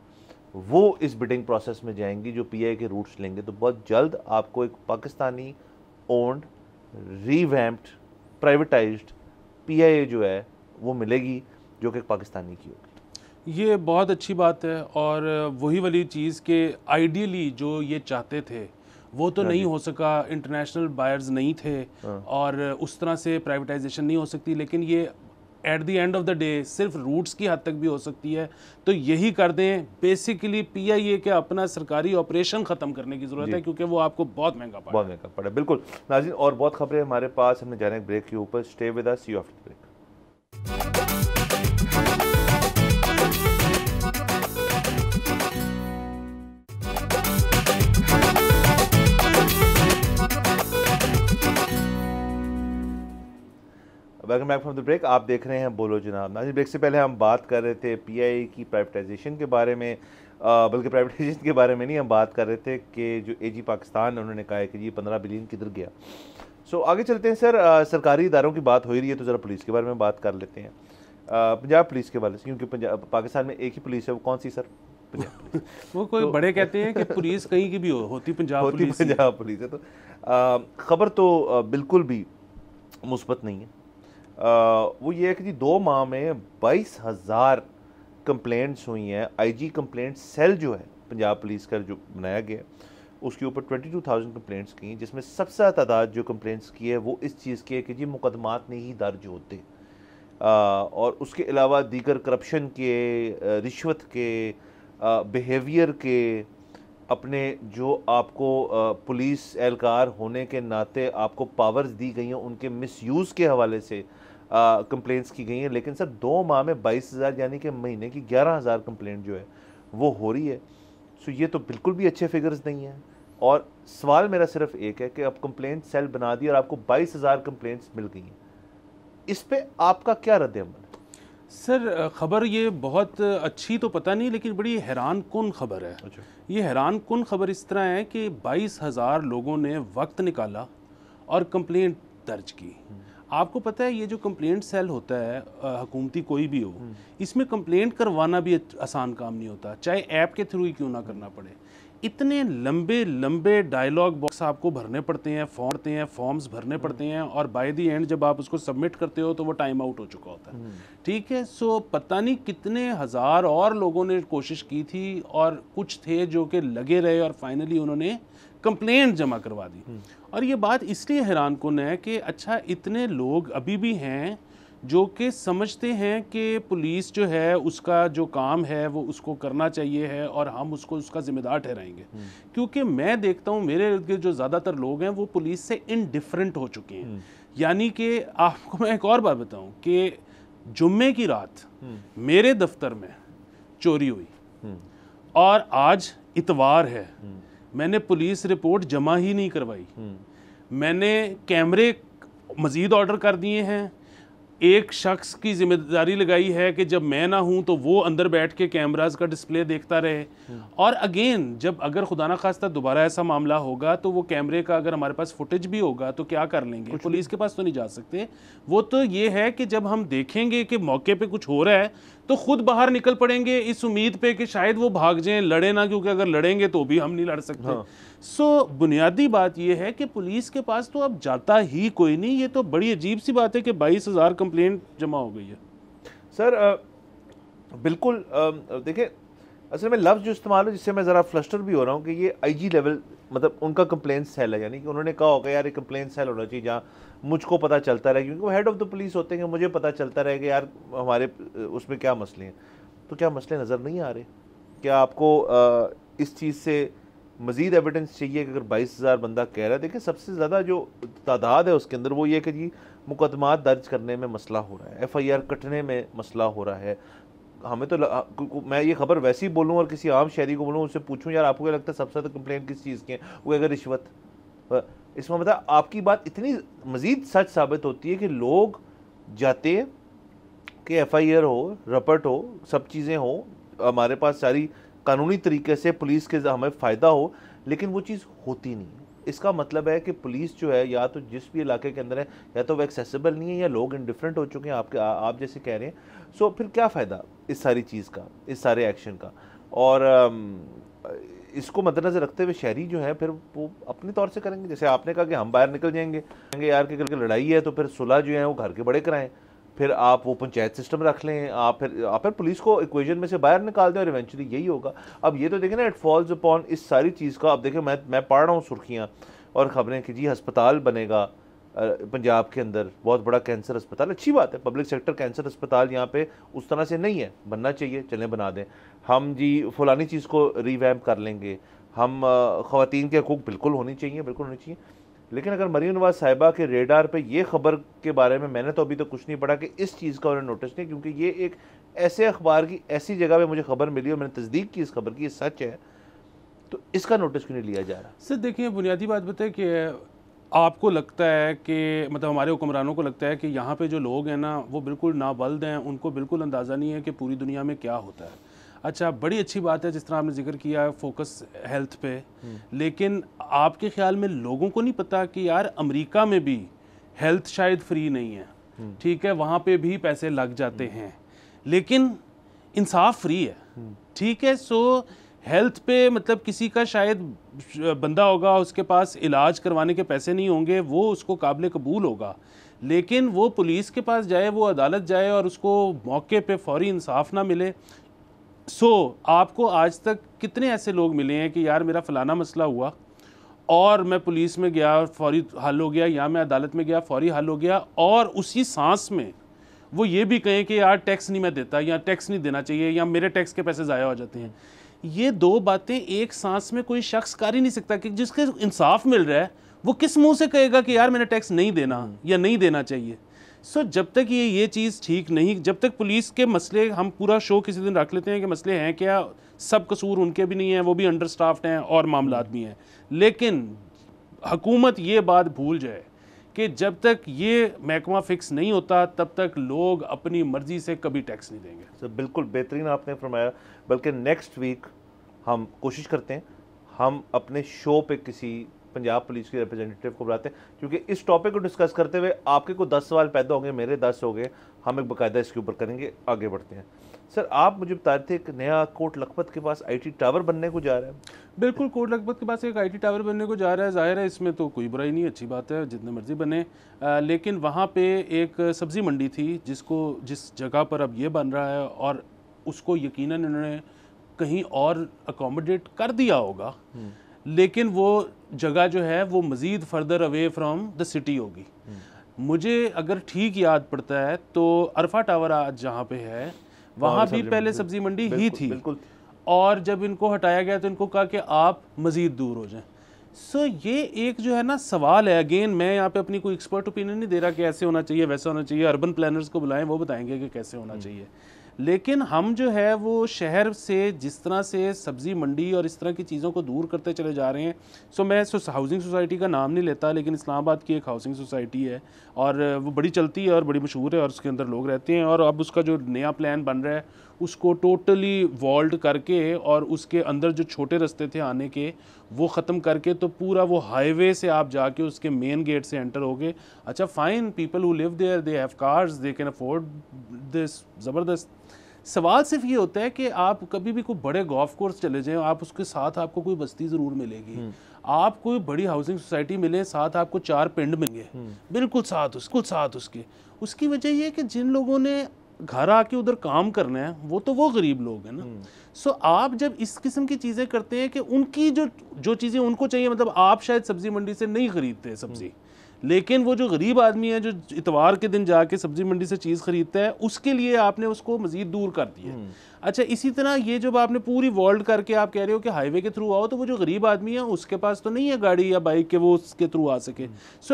वो इस बिडिंग प्रोसेस में जाएंगी जो PIA के रूट्स लेंगे। तो बहुत जल्द आपको एक Pakistani owned, revamped, privatised PIA जो है वो मिलेगी, जो कि पाकिस्तानी की होगी। ये बहुत अच्छी बात है, और वही वाली चीज़ कि आइडियली जो ये चाहते थे वो तो नहीं हो सका, इंटरनेशनल बायर्स नहीं थे, और उस तरह से प्राइवेटाइजेशन नहीं हो सकती। लेकिन ये at the end of the day सिर्फ रूट्स की हद तक भी हो सकती है। तो यही कर दें, बेसिकली PIA के अपना सरकारी ऑपरेशन ख़त्म करने की ज़रूरत है, क्योंकि वो आपको बहुत महंगा पड़ा। बहुत महंगा पड़ा, बिल्कुल। नाज़रीन, और बहुत खबरें हमारे पास, हमने जाना है ब्रेक के ऊपर। Stay with us, see you after break. Welcome back from the break. आप देख रहे हैं बोलो जनाब। नाज़रीन, ब्रेक से पहले हम बात कर रहे थे PIA की प्राइवेटाइजेशन के बारे में, बल्कि प्राइवेटाइजेशन के बारे में नहीं, हम बात कर रहे थे कि जो AG पाकिस्तान उन्होंने कहा है कि जी 15 बिलियन किधर गया। सो आगे चलते हैं सर। सरकारी इदारों की बात हो ही रही है तो ज़रा पुलिस के बारे में बात कर लेते हैं। पंजाब पुलिस के वाले से, क्योंकि पंजाब पाकिस्तान में एक ही पुलिस है, वो कौन सी सर? पंजाब पुलिस। वो कोई बड़े कहते हैं कि पुलिस कहीं की भी होती पंजाब पुलिस ही। पंजाब पुलिस है। तो खबर तो बिल्कुल भी मुस्बत नहीं है। वो ये है कि जी 2 माह में 22,000 कंप्लेंट्स हुई हैं। आईजी कंप्लेंट सेल जो है पंजाब पुलिस का जो बनाया गया है, उसके ऊपर 22,000 कंप्लेंट्स की हैं, जिसमें सबसे ज़्यादा तादाद जो कंप्लेंट्स की है वो इस चीज़ की है कि जी मुकदमात नहीं दर्ज होते, और उसके अलावा दीगर करप्शन के, रिश्वत के, बिहेवियर के, अपने जो आपको पुलिस एहलकार होने के नाते आपको पावर्स दी गई हैं उनके मिसयूज़ के हवाले से कंप्लेंट्स की गई हैं। लेकिन सर 2 माह में 22,000 यानी कि महीने की 11,000 कंप्लेंट जो है वो हो रही है। सो ये तो बिल्कुल भी अच्छे फिगर्स नहीं हैं। और सवाल मेरा सिर्फ एक है कि अब कंप्लेंट सेल बना दी और आपको 22,000 कंप्लेंट्स मिल गई हैं, इस पे आपका क्या रद्द-ए-अमल? सर खबर ये बहुत अच्छी तो पता नहीं, लेकिन बड़ी हैरान कुन खबर है। अच्छा। ये हैरान कुन खबर इस तरह है कि 22,000 लोगों ने वक्त निकाला और कंप्लेंट दर्ज की। आपको पता है ये जो कंप्लेंट सेल होता है हुकूमती कोई भी हो, इसमें कंप्लेंट करवाना भी आसान काम नहीं होता, चाहे ऐप के थ्रू ही क्यों ना करना पड़े। इतने लंबे लंबे डायलॉग बॉक्स आपको भरने पड़ते हैं, फॉर्म्स भरने पड़ते हैं, और बाय द एंड जब आप उसको सबमिट करते हो तो वो टाइम आउट हो चुका होता है। ठीक है, सो पता नहीं कितने हज़ार और लोगों ने कोशिश की थी, और कुछ थे जो कि लगे रहे और फाइनली उन्होंने कंप्लेंट जमा करवा दी। और ये बात इसलिए हैरान कुन है कि अच्छा इतने लोग अभी भी हैं जो कि समझते हैं कि पुलिस जो है उसका जो काम है वो उसको करना चाहिए है और हम उसको उसका जिम्मेदार ठहराएंगे। क्योंकि मैं देखता हूँ मेरे इर्द गिर्द जो ज़्यादातर लोग हैं वो पुलिस से इनडिफरेंट हो चुके हैं। यानी कि आपको मैं एक और बात बताऊँ कि जुम्मे की रात मेरे दफ्तर में चोरी हुई और आज इतवार है, मैंने पुलिस रिपोर्ट जमा ही नहीं करवाई। मैंने कैमरे मज़ीद ऑर्डर कर दिए हैं। एक शख्स की जिम्मेदारी लगाई है कि जब मैं ना हूं तो वो अंदर बैठ के कैमरास का डिस्प्ले देखता रहे। और अगेन जब अगर खुदा ना खास्ता दोबारा ऐसा मामला होगा तो वो कैमरे का अगर हमारे पास फुटेज भी होगा तो क्या कर लेंगे, पुलिस के पास तो नहीं जा सकते। वो तो ये है कि जब हम देखेंगे कि मौके पे कुछ हो रहा है तो खुद बाहर निकल पड़ेंगे इस उम्मीद पे कि शायद वो भाग जाएं, लड़े ना, क्योंकि अगर लड़ेंगे तो भी हम नहीं लड़ सकते। सो बुनियादी बात यह है कि पुलिस के पास तो अब जाता ही कोई नहीं। ये तो बड़ी अजीब सी बात है कि 22,000 कंप्लेंट जमा हो गई है। सर बिल्कुल देखिए, असल में लफ्ज़ जो इस्तेमाल हो जिससे मैं ज़रा फ्लस्टर भी हो रहा हूँ कि ये आईजी लेवल, मतलब उनका कंप्लेंट सेल है, यानी कि उन्होंने कहा होगा यार ये कंप्लेंट सेल होना चाहिए जहाँ मुझको पता चलता रहे, क्योंकि वो हेड ऑफ़ द पुलिस होते हैं, मुझे पता चलता रहे कि यार हमारे उसमें क्या मसले हैं। तो क्या मसले नज़र नहीं आ रहे? क्या आपको इस चीज़ से मज़ीद एविडेंस चाहिए कि अगर 22,000 बंदा कह रहा है? देखिए सबसे ज़्यादा जो तादाद है उसके अंदर वो ये कि जी मुकदमात दर्ज करने में मसला हो रहा है, FIR कटने में मसला हो रहा है। हमें तो मैं ये खबर वैसे ही बोलूँ और किसी आम शहरी को बोलूँ, उससे पूछूँ यार आपको क्या लगता है सबसे ज़्यादा कंप्लेंट किस चीज़ की है, वो अगर रिश्वत। इसमें मतलब आपकी बात इतनी मज़ीद सच साबित होती है कि लोग जाते हैं कि FIR हो, रपट हो, सब चीज़ें हो, हमारे पास सारी कानूनी तरीके से पुलिस के हमें फ़ायदा हो, लेकिन वो चीज़ होती नहीं है। इसका मतलब है कि पुलिस जो है या तो जिस भी इलाके के अंदर है या तो वो एक्सेसिबल नहीं है या लोग इंडिफरेंट हो चुके हैं आप जैसे कह रहे हैं। सो फिर क्या फ़ायदा इस सारी चीज़ का, इस सारे एक्शन का? और इसको मद्देनज़र रखते हुए शहरी जो है फिर वो अपने तौर से करेंगे। जैसे आपने कहा कि हम बाहर निकल जाएंगे यार कि कल लड़ाई है तो फिर सुलह जो है वो घर के बड़े कराएं, फिर आप वो पंचायत सिस्टम रख लें, आप फिर पुलिस को इक्वेशन में से बाहर निकाल दें और इवेंचुअली यही होगा। अब ये तो देखें ना, इट फॉल्स अपॉन इस सारी चीज़ का। अब देखें मैं पढ़ रहा हूँ सुर्खियाँ और ख़बरें कि जी अस्पताल बनेगा पंजाब के अंदर, बहुत बड़ा कैंसर अस्पताल। अच्छी बात है, पब्लिक सेक्टर कैंसर अस्पताल यहाँ पे उस तरह से नहीं है, बनना चाहिए, चलें बना दें। हम जी फलानी चीज़ को रिवैम्प कर लेंगे, हम ख़वातीन के हकूक़ बिल्कुल होनी चाहिए, बिल्कुल होनी चाहिए। लेकिन अगर मरीम नवाज साहिबा के रेडार पे ये खबर के बारे में मैंने तो अभी तक कुछ नहीं पढ़ा कि इस चीज़ का उन्होंने नोटिस नहीं, क्योंकि ये एक ऐसे अखबार की ऐसी जगह पे मुझे खबर मिली और मैंने तस्दीक की इस खबर की, ये सच है, तो इसका नोटिस क्यों नहीं लिया जा रहा? सर देखिए, बुनियादी बात बताए कि आपको लगता है कि मतलब हमारे हुक्मरानों को लगता है कि यहाँ पे जो लोग हैं ना वो बिल्कुल नाबल्द हैं, उनको बिल्कुल अंदाज़ा नहीं है कि पूरी दुनिया में क्या होता है। अच्छा, बड़ी अच्छी बात है जिस तरह आपने जिक्र किया फोकस हेल्थ पे, लेकिन आपके ख्याल में लोगों को नहीं पता कि यार अमेरिका में भी हेल्थ शायद फ्री नहीं है, ठीक है, वहाँ पे भी पैसे लग जाते हैं, लेकिन इंसाफ फ्री है, ठीक है। सो हेल्थ पे मतलब किसी का शायद बंदा होगा, उसके पास इलाज करवाने के पैसे नहीं होंगे, वो उसको काबिल कबूल होगा, लेकिन वो पुलिस के पास जाए, वो अदालत जाए और उसको मौके पे फौरी इंसाफ ना मिले। आपको आज तक कितने ऐसे लोग मिले हैं कि यार मेरा फ़लाना मसला हुआ और मैं पुलिस में गया, फौरी हल हो गया, या मैं अदालत में गया, फौरी हल हो गया, और उसी सांस में वो ये भी कहें कि यार टैक्स नहीं मैं देता, या टैक्स नहीं देना चाहिए, या मेरे टैक्स के पैसे ज़ाया हो जाते हैं। ये दो बातें एक सांस में कोई शख्स कर ही नहीं सकता। कि जिसके इंसाफ मिल रहा है वो किस मुंह से कहेगा कि यार मैंने टैक्स नहीं देना या नहीं देना चाहिए। जब तक ये चीज़ ठीक नहीं, जब तक पुलिस के मसले, हम पूरा शो किसी दिन रख लेते हैं कि मसले हैं क्या, सब कसूर उनके भी नहीं है, वो भी अंडर स्टाफ्ड हैं और मामलात भी हैं, लेकिन हुकूमत ये बात भूल जाए कि जब तक ये महकमा फिक्स नहीं होता तब तक लोग अपनी मर्जी से कभी टैक्स नहीं देंगे। सर बिल्कुल बेहतरीन आपने फरमाया। बल्कि नेक्स्ट वीक हम कोशिश करते हैं हम अपने शो पे किसी पंजाब पुलिस के रिप्रेजेंटेटिव को बुलाते हैं, क्योंकि इस टॉपिक को डिस्कस करते हुए आपके को 10 सवाल पैदा होंगे, मेरे 10 हो गए, हम एक बाकायदा इसके ऊपर करेंगे। आगे बढ़ते हैं। सर आप मुझे बता रहे थे एक नया कोट लखपत के पास आईटी टावर बनने को जा रहा है। बिल्कुल, कोट लखपत के पास एक आईटी टावर बनने को जा रहा है। जाहिर है इसमें तो कोई बुराई नहीं, अच्छी बात है, जितने मर्जी बने, लेकिन वहाँ पे एक सब्ज़ी मंडी थी जिस जगह पर अब ये बन रहा है, और उसको यकीनन इन्होंने कहीं और अकोमोडेट कर दिया होगा, लेकिन वो जगह जो है वो मज़ीद further away from the city होगी। मुझे अगर ठीक याद पड़ता है तो अरफा टावर आज जहाँ पे है वहाँ भी पहले सब्ज़ी मंडी ही थी, और जब इनको हटाया गया तो इनको कहा कि आप मज़ीद दूर हो जाएं। ये एक जो है ना सवाल है। अगेन मैं यहाँ पे अपनी कोई एक्सपर्ट ओपिनियन नहीं दे रहा कि ऐसे होना चाहिए वैसा होना चाहिए, अर्बन प्लानर्स को बुलाएं, वो बताएंगे कि कैसे होना चाहिए, लेकिन हम जो है वो शहर से जिस तरह से सब्ज़ी मंडी और इस तरह की चीज़ों को दूर करते चले जा रहे हैं। मैं हाउसिंग सोसाइटी का नाम नहीं लेता, लेकिन इस्लामाबाद की एक हाउसिंग सोसाइटी है और वो बड़ी चलती है और बड़ी मशहूर है और उसके अंदर लोग रहते हैं, और अब उसका जो नया प्लान बन रहा है उसको टोटली वॉल्ड करके और उसके अंदर जो छोटे रास्ते थे आने के वो ख़त्म करके, तो पूरा वो हाईवे से आप जाके उसके मेन गेट से एंटर होगे। अच्छा fine, people who live there they have cars, they can afford this, ज़बरदस्त। सवाल सिर्फ ये होता है कि आप कभी भी कोई बड़े गोल्फ कोर्स चले जाएं, आप उसके साथ आपको कोई बस्ती ज़रूर मिलेगी, आप कोई बड़ी हाउसिंग सोसाइटी मिले, साथ आपको 4 पिंड मिलेंगे बिल्कुल साथ उसके। उसकी वजह ये है कि जिन लोगों ने घर आके उधर काम करना है वो गरीब लोग हैं ना। आप जब इस किस्म की चीज़ें करते हैं कि उनकी जो चीज़ें उनको चाहिए, मतलब आप शायद सब्ज़ी मंडी से नहीं खरीदते सब्ज़ी, लेकिन वो जो गरीब आदमी है जो इतवार के दिन जाके सब्जी मंडी से चीज़ खरीदता है, उसके लिए आपने उसको मज़ीद दूर कर दिया। अच्छा, इसी तरह ये जब आपने पूरी वर्ल्ड करके आप कह रहे हो कि हाईवे के थ्रू आओ, तो वो जो गरीब आदमी है उसके पास तो नहीं है गाड़ी या बाइक के वो उसके थ्रू आ सके।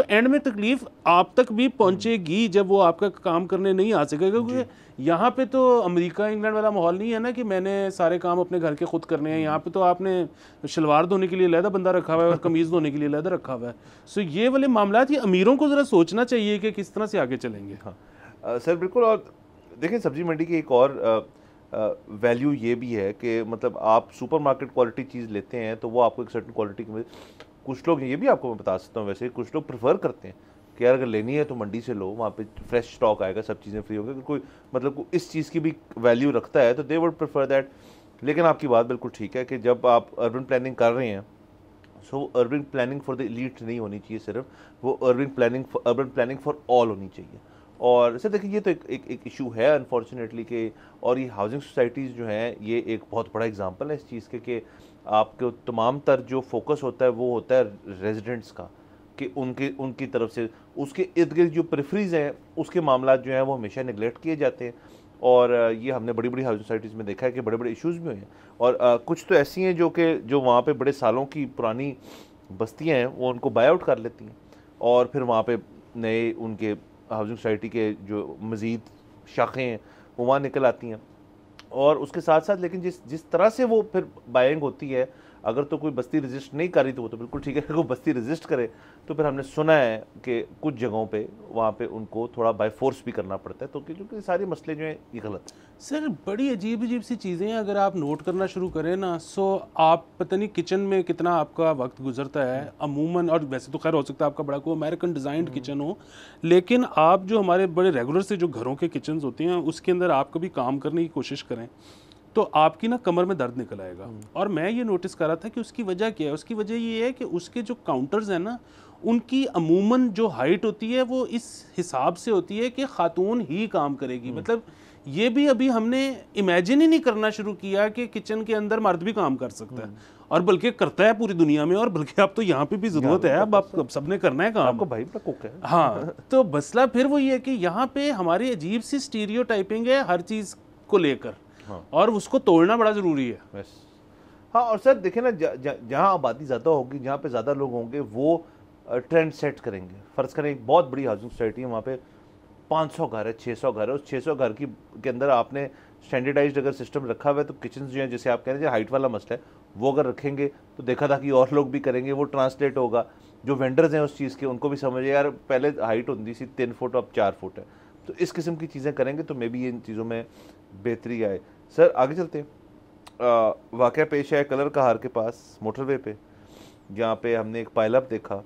एंड में तकलीफ आप तक भी पहुंचेगी जब वो आपका काम करने नहीं आ सकेगा, क्योंकि यहाँ पे तो अमेरिका इंग्लैंड वाला माहौल नहीं है ना कि मैंने सारे काम अपने घर के खुद करने हैं। यहाँ पे तो आपने शलवार धोने के लिए अलहदा बंदा रखा हुआ है और कमीज़ धोने के लिए अलहदा रखा हुआ है। ये वाले मामला ये अमीरों को ज़रा सोचना चाहिए कि किस तरह से आगे चलेंगे। हाँ सर बिल्कुल। और देखिए सब्जी मंडी की एक और वैल्यू ये भी है कि मतलब आप सुपरमार्केट क्वालिटी चीज़ लेते हैं तो वो आपको एक सर्टन क्वालिटी की, कुछ लोग ये भी आपको मैं बता सकता हूँ, वैसे कुछ लोग प्रेफर करते हैं कि यार अगर लेनी है तो मंडी से लो, वहाँ पे फ्रेश स्टॉक आएगा, सब चीज़ें फ्री होगी। अगर कोई मतलब इस चीज़ की भी वैल्यू रखता है तो दे वुड प्रेफर दैट। लेकिन आपकी बात बिल्कुल ठीक है कि जब आप अर्बन प्लानिंग कर रहे हैं, सो urban planning for the elite नहीं होनी चाहिए सिर्फ, वो अर्बन प्लानिंग फॉर ऑल होनी चाहिए। और सर देखिए ये तो एक इशू है अनफॉर्चुनेटली कि, और ये हाउसिंग सोसाइटीज़ जो हैं ये एक बहुत बड़ा एग्जांपल है इस चीज़ के कि आपके तमाम तर जो फोकस होता है वो होता है रेजिडेंट्स का, कि उनकी तरफ से उसके इर्द गिर्द जो प्रेफरीज हैं उसके मामला जो हैं वो हमेशा निगलेक्ट किए जाते हैं। और ये हमने बड़ी बड़ी हाउसिंग सोसाइटीज़ में देखा है कि बड़े बड़े इश्यूज़ भी हुए हैं। और कुछ तो ऐसी हैं जो वहाँ पे बड़े सालों की पुरानी बस्तियाँ हैं वो उनको बाय आउट कर लेती हैं और फिर वहाँ पे नए उनके हाउसिंग सोसाइटी के जो मज़ीद शाखें हैं वो वहाँ निकल आती हैं। और उसके साथ साथ लेकिन जिस तरह से वो फिर बाइंग होती है, अगर तो कोई बस्ती रजिस्ट नहीं कर रही तो वो तो बिल्कुल ठीक है, अगर कोई बस्ती रजिस्ट करे तो फिर हमने सुना है कि कुछ जगहों पे वहाँ पे उनको थोड़ा बाय फोर्स भी करना पड़ता है, तो क्योंकि सारे मसले जो हैं ये गलत है। सर बड़ी अजीब अजीब सी चीज़ें हैं, अगर आप नोट करना शुरू करें ना, सो आप पता नहीं किचन में कितना आपका वक्त गुजरता है अमूमन, और वैसे तो खैर हो सकता है आपका बड़ा कोई अमेरिकन डिज़ाइंड किचन हो, लेकिन आप जो हमारे बड़े रेगुलर से जो घरों के किचन होते हैं उसके अंदर आप कभी काम करने की कोशिश करें तो आपकी ना कमर में दर्द निकल आएगा। और मैं ये नोटिस कर रहा था कि उसकी वजह क्या है। उसकी वजह ये है कि उसके जो काउंटर्स हैं ना, उनकी अमूमन जो हाइट होती है वो इस हिसाब से होती है कि खातून ही काम करेगी। मतलब ये भी अभी हमने इमेजिन ही नहीं करना शुरू किया कि किचन के अंदर मर्द भी काम कर सकता है, और बल्कि करता है पूरी दुनिया में, और बल्कि अब तो यहाँ पे भी ज़रूरत है, अब आप सबने करना है काम। आपको भाई अपना कुक है। हाँ, तो मसला फिर वो ये है कि यहाँ पे हमारी अजीब सी स्टीरियोटाइपिंग है हर चीज़ को लेकर, और उसको तोड़ना बड़ा ज़रूरी है। बस हाँ, और सर देखें ना, जहाँ आबादी ज़्यादा होगी, जहाँ पे ज़्यादा लोग होंगे, वो ट्रेंड सेट करेंगे। फ़र्ज़ करें एक बहुत बड़ी हाउसिंग सोसाइटी है, वहाँ पे 500 घर है, 600 घर है, उस 600 घर के अंदर आपने स्टैंडर्डाइज्ड अगर सिस्टम रखा हुआ है तो किचन जो है, जैसे आप कह रहे हैं हाइट वाला मसला है, वो अगर रखेंगे तो देखा था कि और लोग भी करेंगे, वो ट्रांसलेट होगा। जो वेंडर्स हैं उस चीज़ के, उनको भी समझ यार पहले हाइट होती थी 3 फुट, अब 4 फुट है। तो इस किस्म की चीज़ें करेंगे तो मे बी इन चीज़ों में बेहतरी आए। सर आगे चलते हैं। वाक़या पेश है कलर कहार के पास मोटरवे पे, जहाँ पे हमने एक पाइलअप देखा।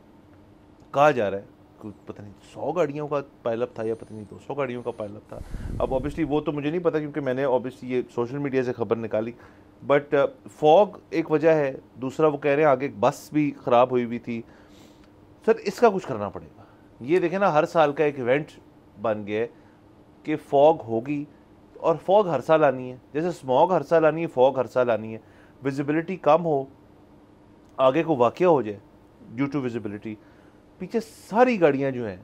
कहा जा रहा है कुछ पता नहीं 100 गाड़ियों का पाइलअप था या पता नहीं 200 गाड़ियों का पाइलअप था। अब ऑब्वियसली वो तो मुझे नहीं पता, क्योंकि मैंने ऑब्वियसली ये सोशल मीडिया से खबर निकाली, बट फॉग एक वजह है, दूसरा वो कह रहे हैं आगे एक बस भी ख़राब हुई हुई थी। सर इसका कुछ करना पड़ेगा। ये देखें ना, हर साल का एक इवेंट बन गया है कि फॉग होगी, और फॉग हर साल आनी है, जैसे स्मॉग हर साल आनी है, फॉग हर साल आनी है। विजिबिलिटी कम हो, आगे को वाक़या हो जाए ड्यू टू विजिबिलिटी, पीछे सारी गाड़ियां जो हैं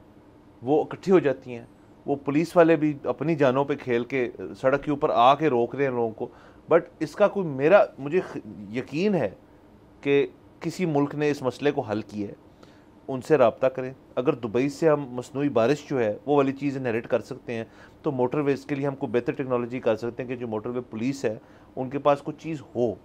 वो इकट्ठी हो जाती हैं। वो पुलिस वाले भी अपनी जानों पे खेल के सड़क के ऊपर आके रोक रहे हैं लोगों को। बट इसका कोई मुझे यकीन है कि किसी मुल्क ने इस मसले को हल किया है, उनसे रब्ता करें। अगर दुबई से हम मसनूई बारिश जो है वो वाली चीज़ इनहेरिट कर सकते हैं, तो मोटरवेज़ के लिए हमको बेहतर टेक्नोलॉजी कर सकते हैं कि जो मोटरवे पुलिस है उनके पास कुछ चीज़ हो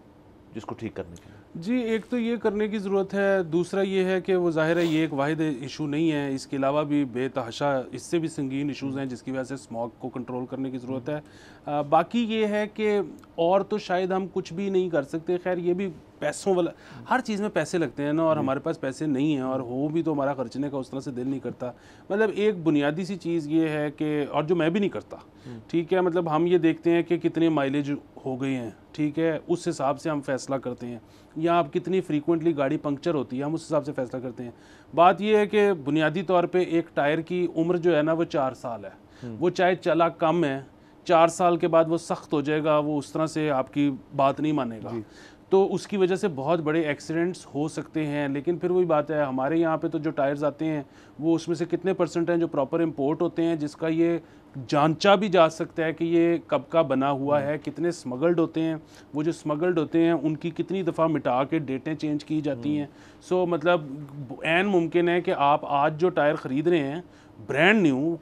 जिसको ठीक करने के लिए। जी, एक तो ये करने की ज़रूरत है, दूसरा ये है कि वो ज़ाहिर है ये एक वाहिद इशू नहीं है, इसके अलावा भी बेतहाशा इससे भी संगीन इशूज़ हैं जिसकी वजह से स्मॉग को कंट्रोल करने की ज़रूरत है। बाकी ये है कि और तो शायद हम कुछ भी नहीं कर सकते। खैर ये भी पैसों वाला, हर चीज़ में पैसे लगते हैं ना, और हमारे पास पैसे नहीं हैं, और हो भी तो हमारा खर्चने का उस तरह से दिल नहीं करता। मतलब एक बुनियादी सी चीज़ ये है कि, और जो मैं भी नहीं करता, ठीक है, मतलब हम ये देखते हैं कि कितने माइलेज हो गए हैं, ठीक है, उस हिसाब से हम फैसला करते हैं, या आप कितनी फ्रीक्वेंटली गाड़ी पंक्चर होती है हम उस हिसाब से फैसला करते हैं। बात यह है कि बुनियादी तौर पे एक टायर की उम्र जो है ना वो 4 साल है। वो चाहे चला कम है, 4 साल के बाद वो सख्त हो जाएगा, वो उस तरह से आपकी बात नहीं मानेगा, तो उसकी वजह से बहुत बड़े एक्सीडेंट्स हो सकते हैं। लेकिन फिर वही बात है, हमारे यहाँ पे तो जो टायर्स आते हैं वो उसमें से कितने % हैं जो प्रॉपर इंपोर्ट होते हैं, जिसका ये जांचा भी जा सकता है कि ये कब का बना हुआ है, कितने स्मगल्ड होते हैं, वो जो स्मगल्ड होते हैं उनकी कितनी दफ़ा मिटा के डेटें चेंज की जाती हैं। सो मतलब ऐन मुमकिन है कि आप आज जो टायर ख़रीद रहे हैं ब्रांड न्यू,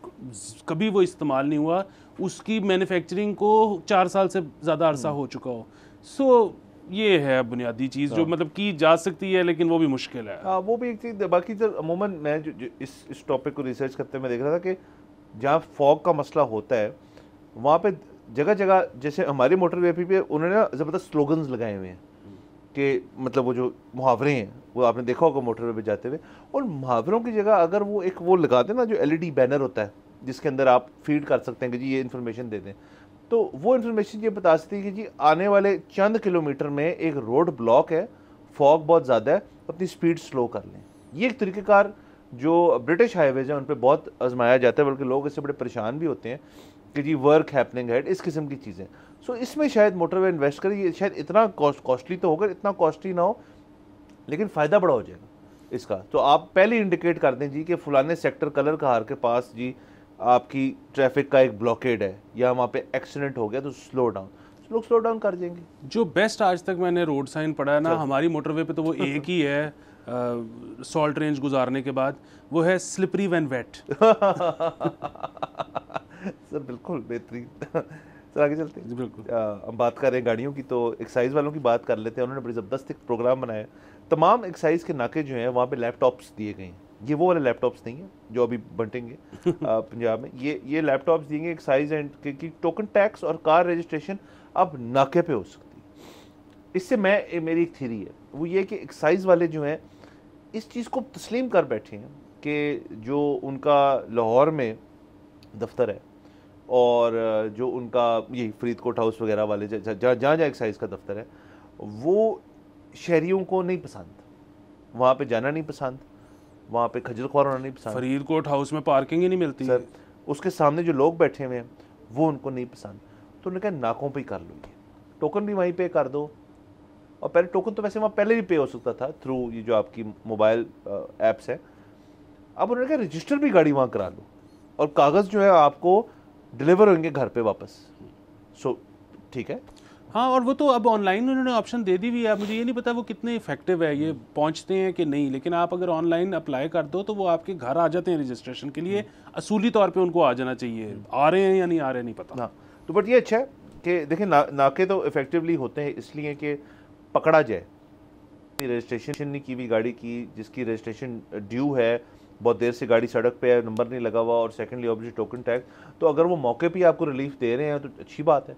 कभी वो इस्तेमाल नहीं हुआ, उसकी मैन्युफैक्चरिंग को 4 साल से ज़्यादा अरसा हो चुका हो। सो ये है बुनियादी चीज़ जो मतलब की जा सकती है, लेकिन वो भी मुश्किल है। हाँ, वो भी एक चीज़। बाकी सर अमूमन मैं जो इस टॉपिक को रिसर्च करते मैं देख रहा था कि जहाँ फॉग का मसला होता है वहाँ पे जगह जगह, जैसे हमारे मोटरवे पे उन्होंने ज़बरदस्त स्लोगन्स लगाए हुए हैं कि मतलब वो जो मुहावरे हैं वो आपने देखा होगा मोटरवे पे जाते हुए, और मुहावरों की जगह अगर वो एक वो लगा दें ना जो LED बैनर होता है जिसके अंदर आप फीड कर सकते हैं कि जी ये इन्फॉर्मेशन दे दें, तो वो इन्फॉर्मेशन ये बता सकती है कि जी आने वाले चंद किलोमीटर में एक रोड ब्लॉक है, फॉग बहुत ज़्यादा है, अपनी स्पीड स्लो कर लें। ये एक तरीक़ेकार जो ब्रिटिश हाईवेज हैं उन पर बहुत आजमाया जाता है, बल्कि लोग इससे बड़े परेशान भी होते हैं कि जी वर्क हैपनिंग है, इस किस्म की चीज़ें। सो इसमें शायद मोटरवे इन्वेस्ट करें, ये शायद इतना कॉस्टली तो होगा, इतना कॉस्टली ना हो, लेकिन फ़ायदा बड़ा हो जाएगा इसका। तो आप पहले इंडिकेट कर दें जी कि फलाने सेक्टर कलर कहार के पास जी आपकी ट्रैफिक का एक ब्लॉकेड है या वहाँ पे एक्सीडेंट हो गया, तो स्लो डाउन, लोग स्लो डाउन कर देंगे। जो बेस्ट आज तक मैंने रोड साइन पढ़ा है ना हमारी मोटरवे पे, तो वो एक ही है सॉल्ट रेंज गुजारने के बाद, वो है स्लिपरी व्हेन वेट। सर बिल्कुल बेहतरीन। सर आगे चलते हैं। बिल्कुल। हम बात कर रहे हैं गाड़ियों की, तो एक्साइज वालों की बात कर लेते हैं। उन्होंने बड़ी ज़बरदस्त एक प्रोग्राम बनाया है। तमाम एक्साइज के नाके जो हैं वहाँ पे लैपटॉप्स दिए गए हैं। ये वो वाले लैपटॉप्स नहीं हैं जो अभी बंटेंगे पंजाब में। ये लैपटॉप्स दिए गए एक्साइज एंड की टोकन टैक्स और कार रजिस्ट्रेशन अब नाके पे हो सकती है। इससे मेरी एक थ्योरी है, वो ये कि एक्साइज वाले जो हैं इस चीज़ को तस्लीम कर बैठे हैं कि जो उनका लाहौर में दफ्तर है और जो उनका यही फरीदकोट हाउस वगैरह वाले जहाँ एक्साइज का दफ्तर है, वो शहरियों को नहीं पसंद, वहाँ पे जाना नहीं पसंद, वहाँ पे खजल ख्वार होना नहीं पसंद। फरीदकोट हाउस में पार्किंग ही नहीं मिलती सर, उसके सामने जो लोग बैठे हुए हैं वो उनको नहीं पसंद। तो उन्होंने कहा नाकों पे ही कर लो, ये टोकन भी वहीं पे कर दो। और पहले टोकन तो वैसे वहाँ पहले भी पे हो सकता था थ्रू ये जो आपकी मोबाइल ऐप्स है। अब उन्होंने कहा रजिस्टर भी गाड़ी वहाँ करा लो और कागज़ जो है आपको डिलीवर होंगे घर पे वापस। सो ठीक है। हाँ, और वो तो अब ऑनलाइन उन्होंने ऑप्शन दे दी हुई है। मुझे ये नहीं पता वो कितने इफेक्टिव है, ये पहुंचते हैं कि नहीं, लेकिन आप अगर ऑनलाइन अप्लाई कर दो तो वो आपके घर आ जाते हैं रजिस्ट्रेशन के लिए। असूली तौर पे उनको आ जाना चाहिए। आ रहे हैं या नहीं आ रहे नहीं पता। हाँ, तो बट ये अच्छा है कि देखें नाके तो इफेक्टिवली होते हैं इसलिए कि पकड़ा जाए। रजिस्ट्रेशन नहीं की हुई गाड़ी की, जिसकी रजिस्ट्रेशन ड्यू है, बहुत देर से गाड़ी सड़क पे है, नंबर नहीं लगा हुआ, और सेकेंडली ऑब्वियसली टोकन टैक्स, तो अगर वो मौके पे आपको रिलीफ दे रहे हैं तो अच्छी बात है।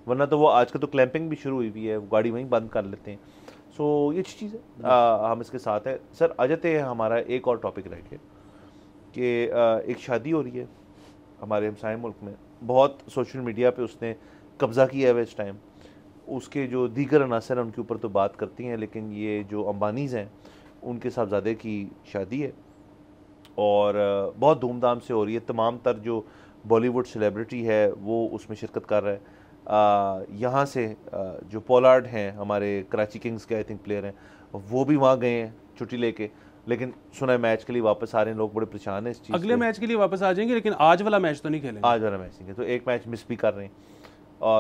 वरना तो वो आजकल तो क्लैंपिंग भी शुरू हुई हुई है, वो गाड़ी वहीं बंद कर लेते हैं। सो ये अच्छी चीज़ है। हम इसके साथ हैं। सर आ जाते हैं, हमारा एक और टॉपिक रह गया कि एक शादी हो रही है हमारे हमसाये मुल्क में। बहुत सोशल मीडिया पे उसने कब्ज़ा किया है इस टाइम। उसके जो दीगर अनासर हैं उनके ऊपर तो बात करती हैं, लेकिन ये जो अंबानीज़ हैं उनके साहबजादे की शादी है और बहुत धूमधाम से हो रही है। तमाम तर जो बॉलीवुड सेलिब्रिटी है वो उसमें शिरकत कर रहा है। यहाँ से जो पोलार्ड हैं हमारे कराची किंग्स के आई थिंक प्लेयर हैं, वो भी वहाँ गए हैं छुट्टी लेके, लेकिन सुना है मैच के लिए वापस आ रहे हैं। लोग बड़े परेशान हैं इस चीज़। अगले मैच के लिए वापस आ जाएंगे, लेकिन आज वाला मैच तो नहीं खेलेंगे। आज वाला मैच नहीं, तो एक मैच मिस भी कर रहे हैं।